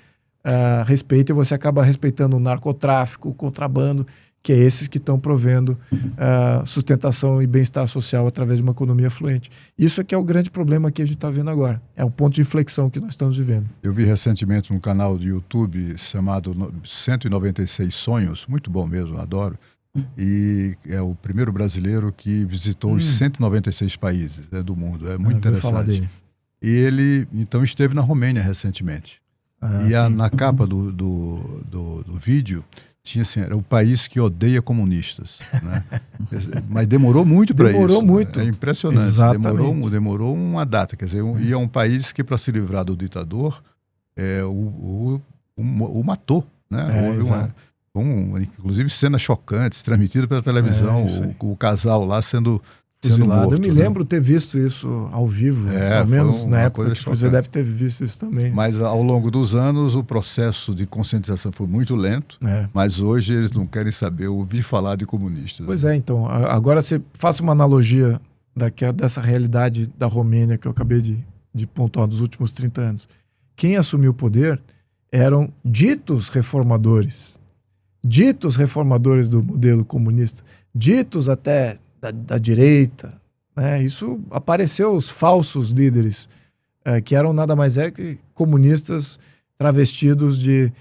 respeita, e você acaba respeitando o narcotráfico, o contrabando, que é esses que estão provendo sustentação e bem-estar social através de uma economia fluente. Isso é que é o grande problema que a gente está vendo agora. É o ponto de inflexão que nós estamos vivendo. Eu vi recentemente um canal de YouTube chamado 196 Sonhos, muito bom mesmo, adoro. E é o primeiro brasileiro que visitou os 196 países do mundo. É muito interessante. Falar dele. E ele, então, esteve na Romênia recentemente. Na capa do vídeo tinha assim, era o país que odeia comunistas, né? Mas demorou muito para isso. Demorou muito. É impressionante. Exatamente. Demorou uma data. Quer dizer, e é um país que, para se livrar do ditador, o matou, né? Inclusive cenas chocantes, transmitidas pela televisão, o casal lá sendo morto. Eu me lembro ter visto isso ao vivo, pelo menos na época que você deve ter visto isso também. Mas ao longo dos anos o processo de conscientização foi muito lento, mas hoje eles não querem ouvir falar de comunistas. Pois é, então, agora você faça uma analogia dessa realidade da Romênia que eu acabei de pontuar dos últimos 30 anos. Quem assumiu o poder eram ditos reformadores do modelo comunista, ditos até da direita, né? Isso apareceu os falsos líderes, que eram nada mais que comunistas travestidos de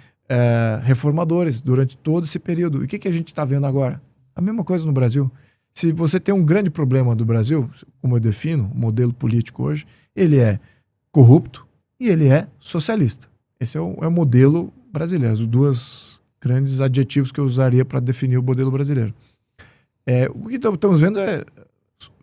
reformadores durante todo esse período. E o que a gente está vendo agora? A mesma coisa no Brasil. Se você tem um grande problema do Brasil, como eu defino o modelo político hoje, ele é corrupto e ele é socialista. Esse é o modelo brasileiro, os dois grandes adjetivos que eu usaria para definir o modelo brasileiro. O que estamos vendo é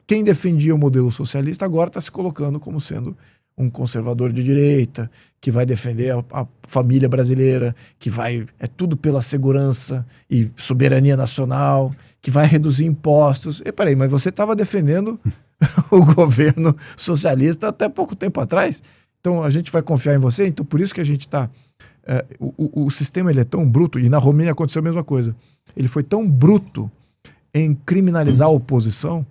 quem defendia o modelo socialista agora está se colocando como sendo um conservador de direita, que vai defender a família brasileira, que é tudo pela segurança e soberania nacional, que vai reduzir impostos. Peraí, mas você estava defendendo o governo socialista até pouco tempo atrás. Então a gente vai confiar em você. Então por isso que a gente está... o sistema ele é tão bruto, e na Romênia aconteceu a mesma coisa. Ele foi tão bruto em criminalizar a oposição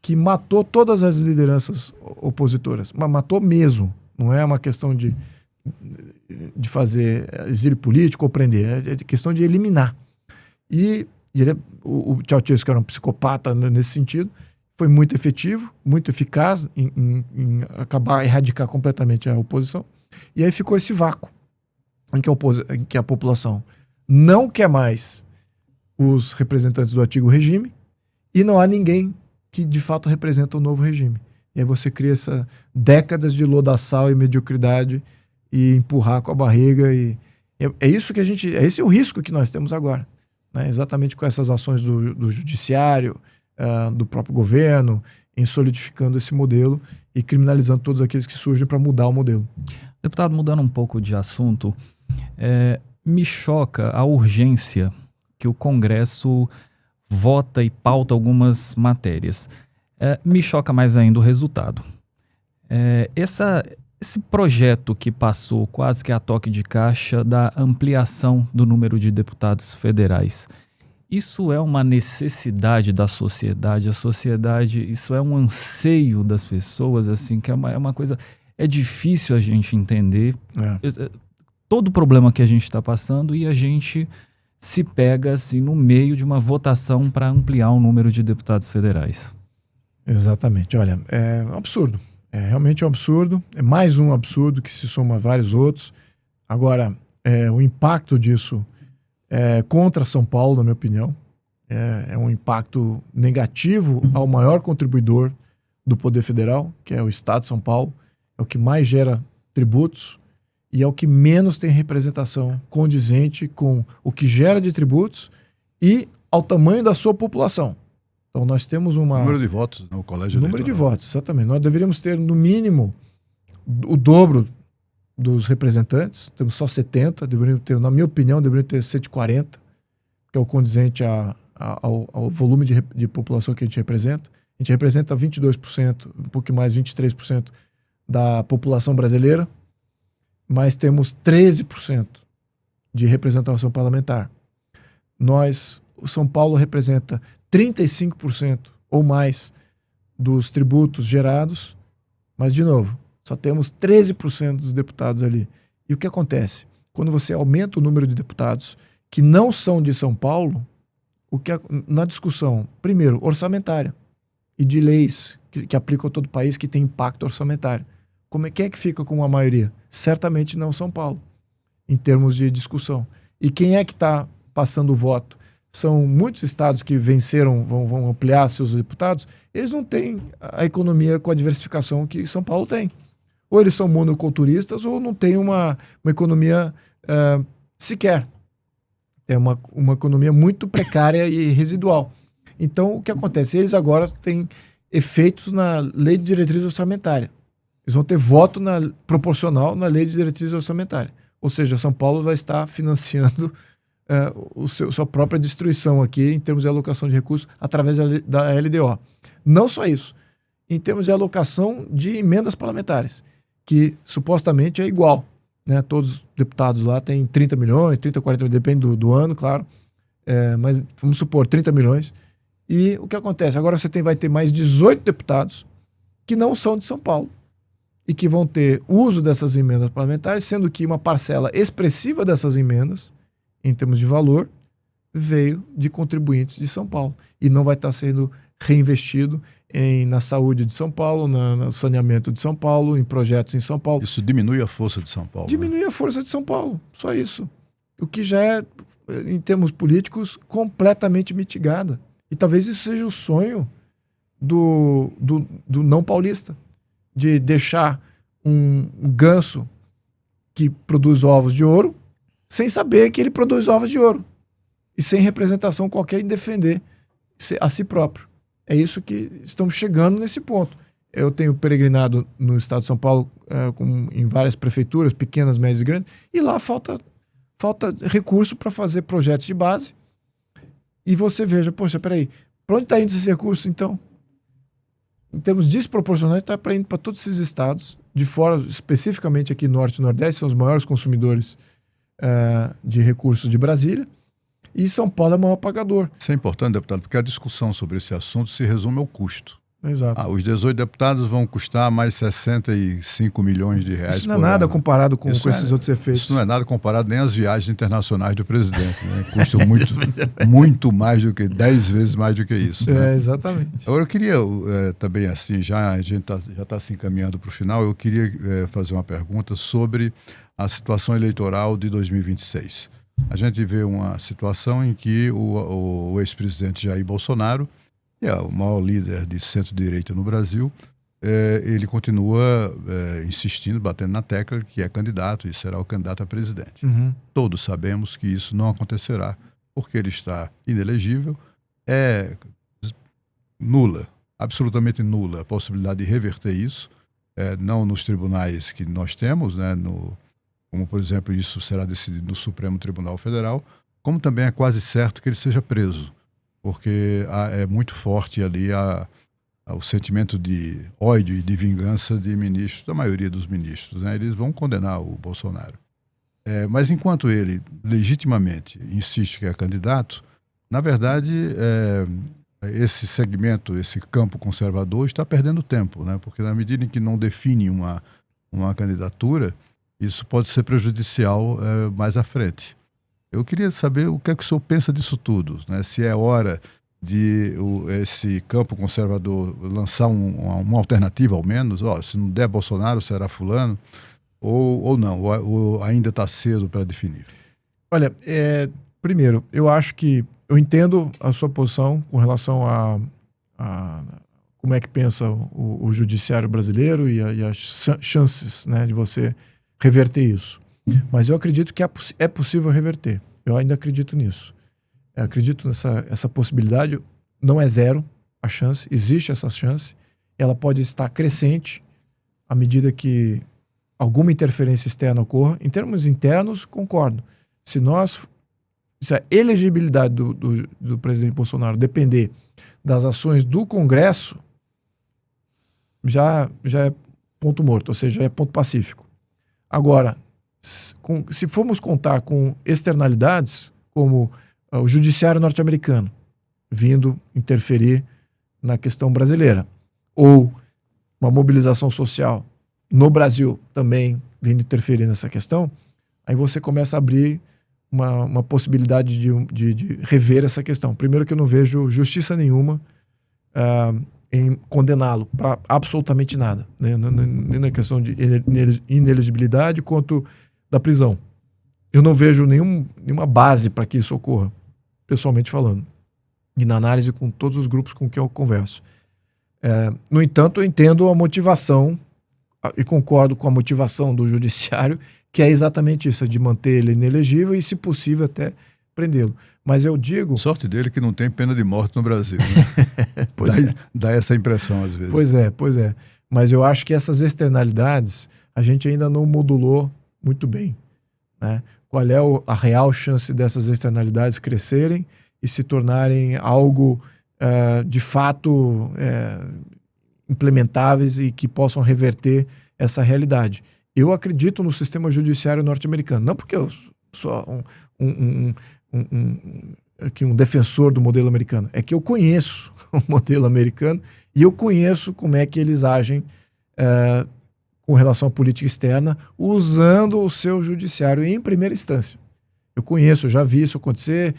que matou todas as lideranças opositoras. Mas matou mesmo. Não é uma questão de fazer exílio político ou prender. É questão de eliminar. E o Ceausescu, que era um psicopata nesse sentido, foi muito efetivo, muito eficaz em erradicar completamente a oposição. E aí ficou esse vácuo em que a população não quer mais os representantes do antigo regime e não há ninguém que de fato representa o novo regime. E aí você cria essa décadas de lodaçal e mediocridade e empurrar com a barriga. É isso que esse é o risco que nós temos agora. Né? Exatamente com essas ações do judiciário, do próprio governo, em solidificando esse modelo e criminalizando todos aqueles que surgem para mudar o modelo. Deputado, mudando um pouco de assunto, me choca a urgência que o Congresso vota e pauta algumas matérias. Me choca mais ainda o resultado. Esse projeto que passou quase que a toque de caixa da ampliação do número de deputados federais, isso é uma necessidade da sociedade? A sociedade, isso é um anseio das pessoas, assim, que é uma coisa... É difícil a gente entender todo o problema que a gente está passando e a gente se pega assim no meio de uma votação para ampliar o número de deputados federais. Exatamente. Olha, é um absurdo. É realmente um absurdo. É mais um absurdo que se soma a vários outros. Agora, o impacto disso contra São Paulo, na minha opinião, é um impacto negativo ao maior contribuidor do Poder Federal, que é o Estado de São Paulo. É o que mais gera tributos e é o que menos tem representação condizente com o que gera de tributos e ao tamanho da sua população. Então nós temos número de votos no colégio eleitoral. Número de votos, exatamente. Nós deveríamos ter, no mínimo, o dobro dos representantes. Temos só 70, deveríamos ter, na minha opinião, deveríamos ter 140, que é o condizente ao volume de população que a gente representa. A gente representa 22%, um pouco mais, 23% da população brasileira, mas temos 13% de representação parlamentar. O São Paulo representa 35% ou mais dos tributos gerados, mas, de novo, só temos 13% dos deputados ali. E o que acontece? Quando você aumenta o número de deputados que não são de São Paulo, na discussão, primeiro, orçamentária e de leis que aplicam a todo o país que tem impacto orçamentário. Quem é que fica com a maioria? Certamente não São Paulo, em termos de discussão. E quem é que está passando o voto? São muitos estados que venceram, vão ampliar seus deputados, eles não têm a economia com a diversificação que São Paulo tem. Ou eles são monoculturistas ou não tem uma economia sequer. É uma economia muito precária e residual. Então, o que acontece? Eles agora têm efeitos na lei de diretriz orçamentária. Eles vão ter voto proporcional na lei de diretriz orçamentária. Ou seja, São Paulo vai estar financiando sua própria destruição aqui em termos de alocação de recursos através da LDO. Não só isso. Em termos de alocação de emendas parlamentares, que supostamente é igual. Né? Todos os deputados lá têm 30 milhões, 30, 40 milhões, depende do ano, claro. Mas vamos supor 30 milhões. E o que acontece? Agora você vai ter mais 18 deputados que não são de São Paulo e que vão ter uso dessas emendas parlamentares, sendo que uma parcela expressiva dessas emendas, em termos de valor, veio de contribuintes de São Paulo e não vai estar sendo reinvestido na saúde de São Paulo, no saneamento de São Paulo, em projetos em São Paulo. Isso diminui a força de São Paulo. Diminui a força de São Paulo, só isso. O que já é, em termos políticos, completamente mitigada. E talvez isso seja o sonho do não paulista, de deixar um ganso que produz ovos de ouro sem saber que ele produz ovos de ouro e sem representação qualquer em defender a si próprio. É isso que estamos chegando nesse ponto. Eu tenho peregrinado no estado de São Paulo em várias prefeituras, pequenas, médias e grandes, e lá falta recurso para fazer projetos de base. E você veja, poxa, peraí, para onde está indo esse recurso, então? Em termos desproporcionais, está indo para todos esses estados de fora, especificamente aqui Norte e Nordeste, são os maiores consumidores de recursos de Brasília, e São Paulo é o maior pagador. Isso é importante, deputado, porque a discussão sobre esse assunto se resume ao custo. Exato. Os 18 deputados vão custar mais 65 milhões de reais. Isso não é nada comparado com esses outros efeitos. Isso não é nada comparado nem às viagens internacionais do presidente. Né? Custa muito mais do que 10 vezes mais do que isso. Né? Exatamente. Agora eu queria também assim, a gente já está se encaminhando para o final, eu queria fazer uma pergunta sobre a situação eleitoral de 2026. A gente vê uma situação em que o ex-presidente Jair Bolsonaro, que é o maior líder de centro-direita no Brasil, ele continua insistindo, batendo na tecla que é candidato e será o candidato a presidente. Uhum. Todos sabemos que isso não acontecerá, porque ele está inelegível, é nula, absolutamente nula a possibilidade de reverter isso, não nos tribunais que nós temos, né, como, por exemplo, isso será decidido no Supremo Tribunal Federal, como também é quase certo que ele seja preso, porque é muito forte ali o sentimento de ódio e de vingança de ministros, da maioria dos ministros. Né? Eles vão condenar o Bolsonaro. Mas enquanto ele legitimamente insiste que é candidato, na verdade, esse segmento, esse campo conservador está perdendo tempo, né? Porque na medida em que não define uma candidatura, isso pode ser prejudicial mais à frente. Eu queria saber o que é que o senhor pensa disso tudo, né? Se é hora de esse campo conservador lançar uma alternativa, ao menos, se não der Bolsonaro, será fulano, ou não, ou ainda está cedo para definir? Olha, primeiro, eu acho que eu entendo a sua posição com relação a como é que pensa o judiciário brasileiro e as chances, né, de você reverter isso. Mas eu acredito que é possível reverter. Eu ainda acredito nisso. Eu acredito nessa possibilidade. Não é zero a chance, existe essa chance. Ela pode estar crescente à medida que alguma interferência externa ocorra. Em termos internos, concordo. Se a elegibilidade do presidente Bolsonaro depender das ações do Congresso, já é ponto morto, ou seja, é ponto pacífico. Agora, se formos contar com externalidades, como o judiciário norte-americano vindo interferir na questão brasileira, ou uma mobilização social no Brasil também vindo interferir nessa questão, aí você começa a abrir uma possibilidade de rever essa questão. Primeiro que eu não vejo justiça nenhuma em condená-lo para absolutamente nada, né? Nem na questão de inelegibilidade quanto da prisão. Eu não vejo nenhuma base para que isso ocorra, pessoalmente falando, e na análise com todos os grupos com quem eu converso. No entanto, eu entendo a motivação e concordo com a motivação do judiciário, que é exatamente isso, de manter ele inelegível e, se possível, até prendê-lo. Mas eu digo... Sorte dele que não tem pena de morte no Brasil. Né? Dá essa impressão, às vezes. Pois é. Mas eu acho que essas externalidades a gente ainda não modulou muito bem, né? Qual é a real chance dessas externalidades crescerem e se tornarem algo de fato implementáveis e que possam reverter essa realidade. Eu acredito no sistema judiciário norte-americano, não porque eu sou um defensor do modelo americano, é que eu conheço o modelo americano e eu conheço como é que eles agem com relação à política externa, usando o seu judiciário em primeira instância. Eu conheço, já vi isso acontecer,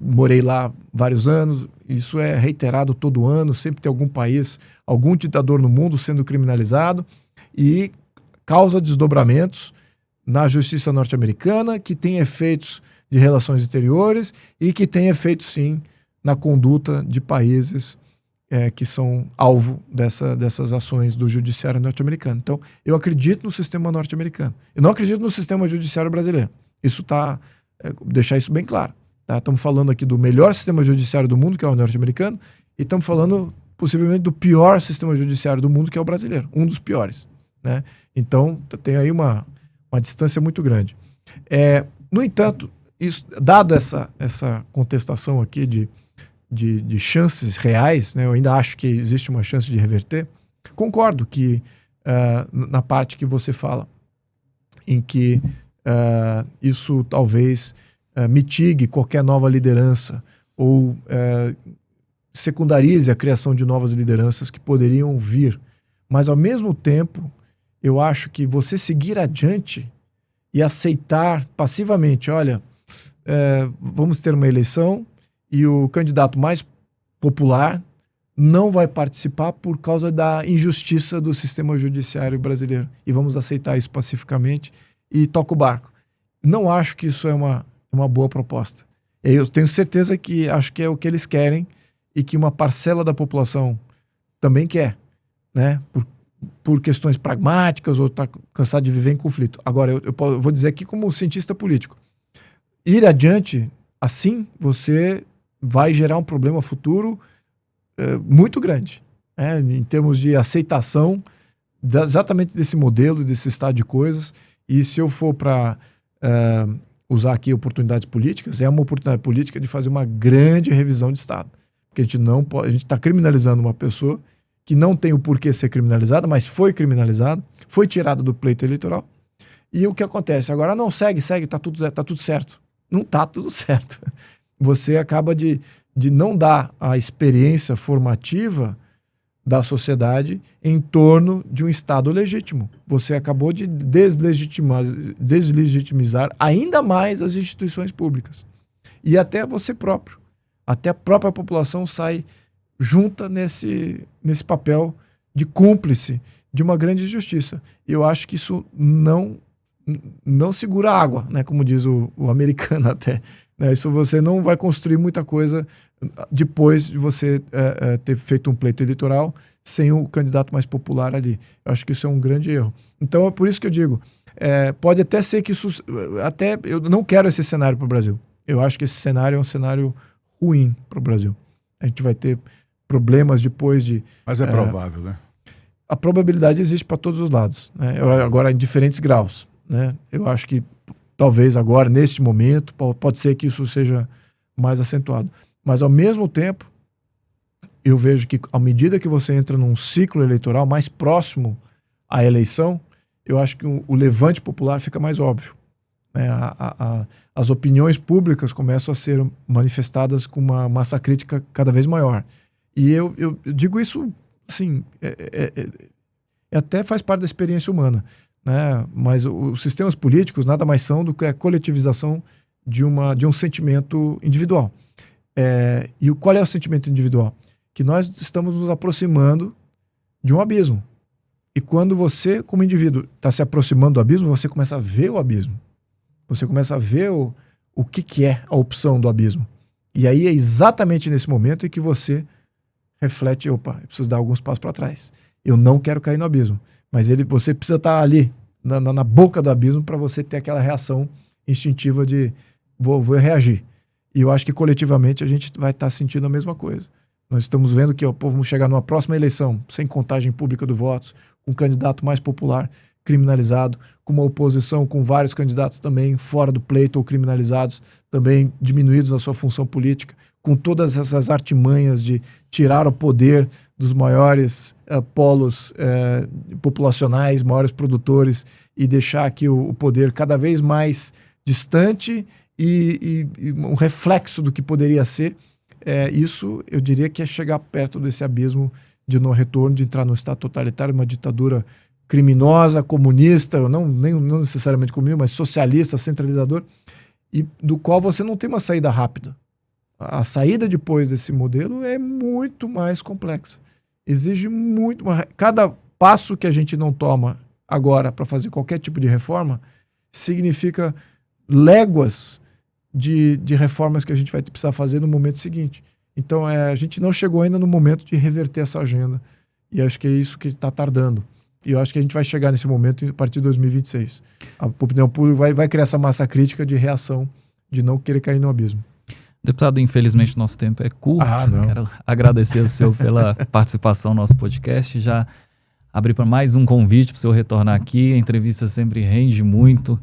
morei lá vários anos, isso é reiterado todo ano, sempre tem algum país, algum ditador no mundo sendo criminalizado e causa desdobramentos na justiça norte-americana, que tem efeitos de relações exteriores e que tem efeitos, sim, na conduta de países que são alvo dessas ações do judiciário norte-americano. Então, eu acredito no sistema norte-americano. Eu não acredito no sistema judiciário brasileiro. Isso deixar isso bem claro. Tá? Estamos falando aqui do melhor sistema judiciário do mundo, que é o norte-americano, e estamos falando, possivelmente, do pior sistema judiciário do mundo, que é o brasileiro. Um dos piores. Né? Então, tem aí uma distância muito grande. No entanto, dado essa contestação aqui de chances reais, né, eu ainda acho que existe uma chance de reverter, concordo que na parte que você fala, em que isso talvez mitigue qualquer nova liderança ou secundarize a criação de novas lideranças que poderiam vir. Mas, ao mesmo tempo, eu acho que você seguir adiante e aceitar passivamente, olha, vamos ter uma eleição e o candidato mais popular não vai participar por causa da injustiça do sistema judiciário brasileiro. E vamos aceitar isso pacificamente e toca o barco. Não acho que isso é uma boa proposta. Eu tenho certeza que acho que é o que eles querem e que uma parcela da população também quer, né? Por questões pragmáticas ou está cansado de viver em conflito. Agora, eu vou dizer aqui como cientista político. Ir adiante, assim, você vai gerar um problema futuro muito grande, né? Em termos de aceitação exatamente desse modelo, desse estado de coisas. E se eu for para usar aqui oportunidades políticas, é uma oportunidade política de fazer uma grande revisão de Estado. Porque a gente não pode, a gente está criminalizando uma pessoa que não tem o porquê ser criminalizada, mas foi criminalizada, foi tirada do pleito eleitoral. E o que acontece? Agora não segue, tá tudo certo. Não tá tudo certo. Você acaba de não dar a experiência formativa da sociedade em torno de um Estado legítimo. Você acabou de deslegitimizar ainda mais as instituições públicas. E até você próprio. Até a própria população sai junta nesse papel de cúmplice de uma grande injustiça. E eu acho que isso não segura a água, né? Como diz o americano até. Né? Isso você não vai construir muita coisa depois de você ter feito um pleito eleitoral sem o candidato mais popular ali. Eu acho que isso é um grande erro. Então é por isso que eu digo, pode até ser que isso... eu não quero esse cenário para o Brasil. Eu acho que esse cenário é um cenário ruim para o Brasil. A gente vai ter problemas depois de... Mas é provável, né? A probabilidade existe para todos os lados, né? Agora, em diferentes graus, né? Eu acho que talvez agora, neste momento, pode ser que isso seja mais acentuado. Mas, ao mesmo tempo, eu vejo que, à medida que você entra num ciclo eleitoral mais próximo à eleição, eu acho que o levante popular fica mais óbvio. Né? As opiniões públicas começam a ser manifestadas com uma massa crítica cada vez maior. E eu digo isso, assim, até faz parte da experiência humana, né? Mas os sistemas políticos nada mais são do que a coletivização de um sentimento individual. E qual é o sentimento individual? Que nós estamos nos aproximando de um abismo. E quando você, como indivíduo, está se aproximando do abismo, você começa a ver o abismo. Você começa a ver o que é a opção do abismo. E aí é exatamente nesse momento em que você reflete, opa, eu preciso dar alguns passos para trás. Eu não quero cair no abismo. Mas você precisa estar ali, na boca do abismo, para você ter aquela reação instintiva de vou reagir. E eu acho que coletivamente a gente vai estar sentindo a mesma coisa. Nós estamos vendo que vamos chegar numa próxima eleição, sem contagem pública do votos, com um candidato mais popular criminalizado, com uma oposição com vários candidatos também fora do pleito ou criminalizados, também diminuídos na sua função política, com todas essas artimanhas de tirar o poder dos maiores polos populacionais, maiores produtores, e deixar aqui o poder cada vez mais distante e um reflexo do que poderia ser. Isso, eu diria que é chegar perto desse abismo de não retorno, de entrar num Estado totalitário, uma ditadura criminosa, comunista, não necessariamente comunista, mas socialista, centralizador, e do qual você não tem uma saída rápida. A saída depois desse modelo é muito mais complexa. Exige muito mais... Cada passo que a gente não toma agora para fazer qualquer tipo de reforma significa léguas de reformas que a gente vai precisar fazer no momento seguinte. Então, a gente não chegou ainda no momento de reverter essa agenda. E acho que é isso que está tardando. E eu acho que a gente vai chegar nesse momento a partir de 2026. A opinião pública vai criar essa massa crítica de reação, de não querer cair no abismo. Deputado, infelizmente nosso tempo é curto. Não. Quero agradecer ao senhor pela participação no nosso podcast. Já abri para mais um convite para o senhor retornar aqui. A entrevista sempre rende muito.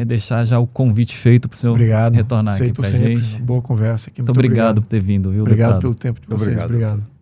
Deixar já o convite feito para o senhor retornar aqui para a gente. Boa conversa aqui. Muito obrigado por ter vindo, viu, Obrigado deputado? pelo tempo de vocês. Obrigado.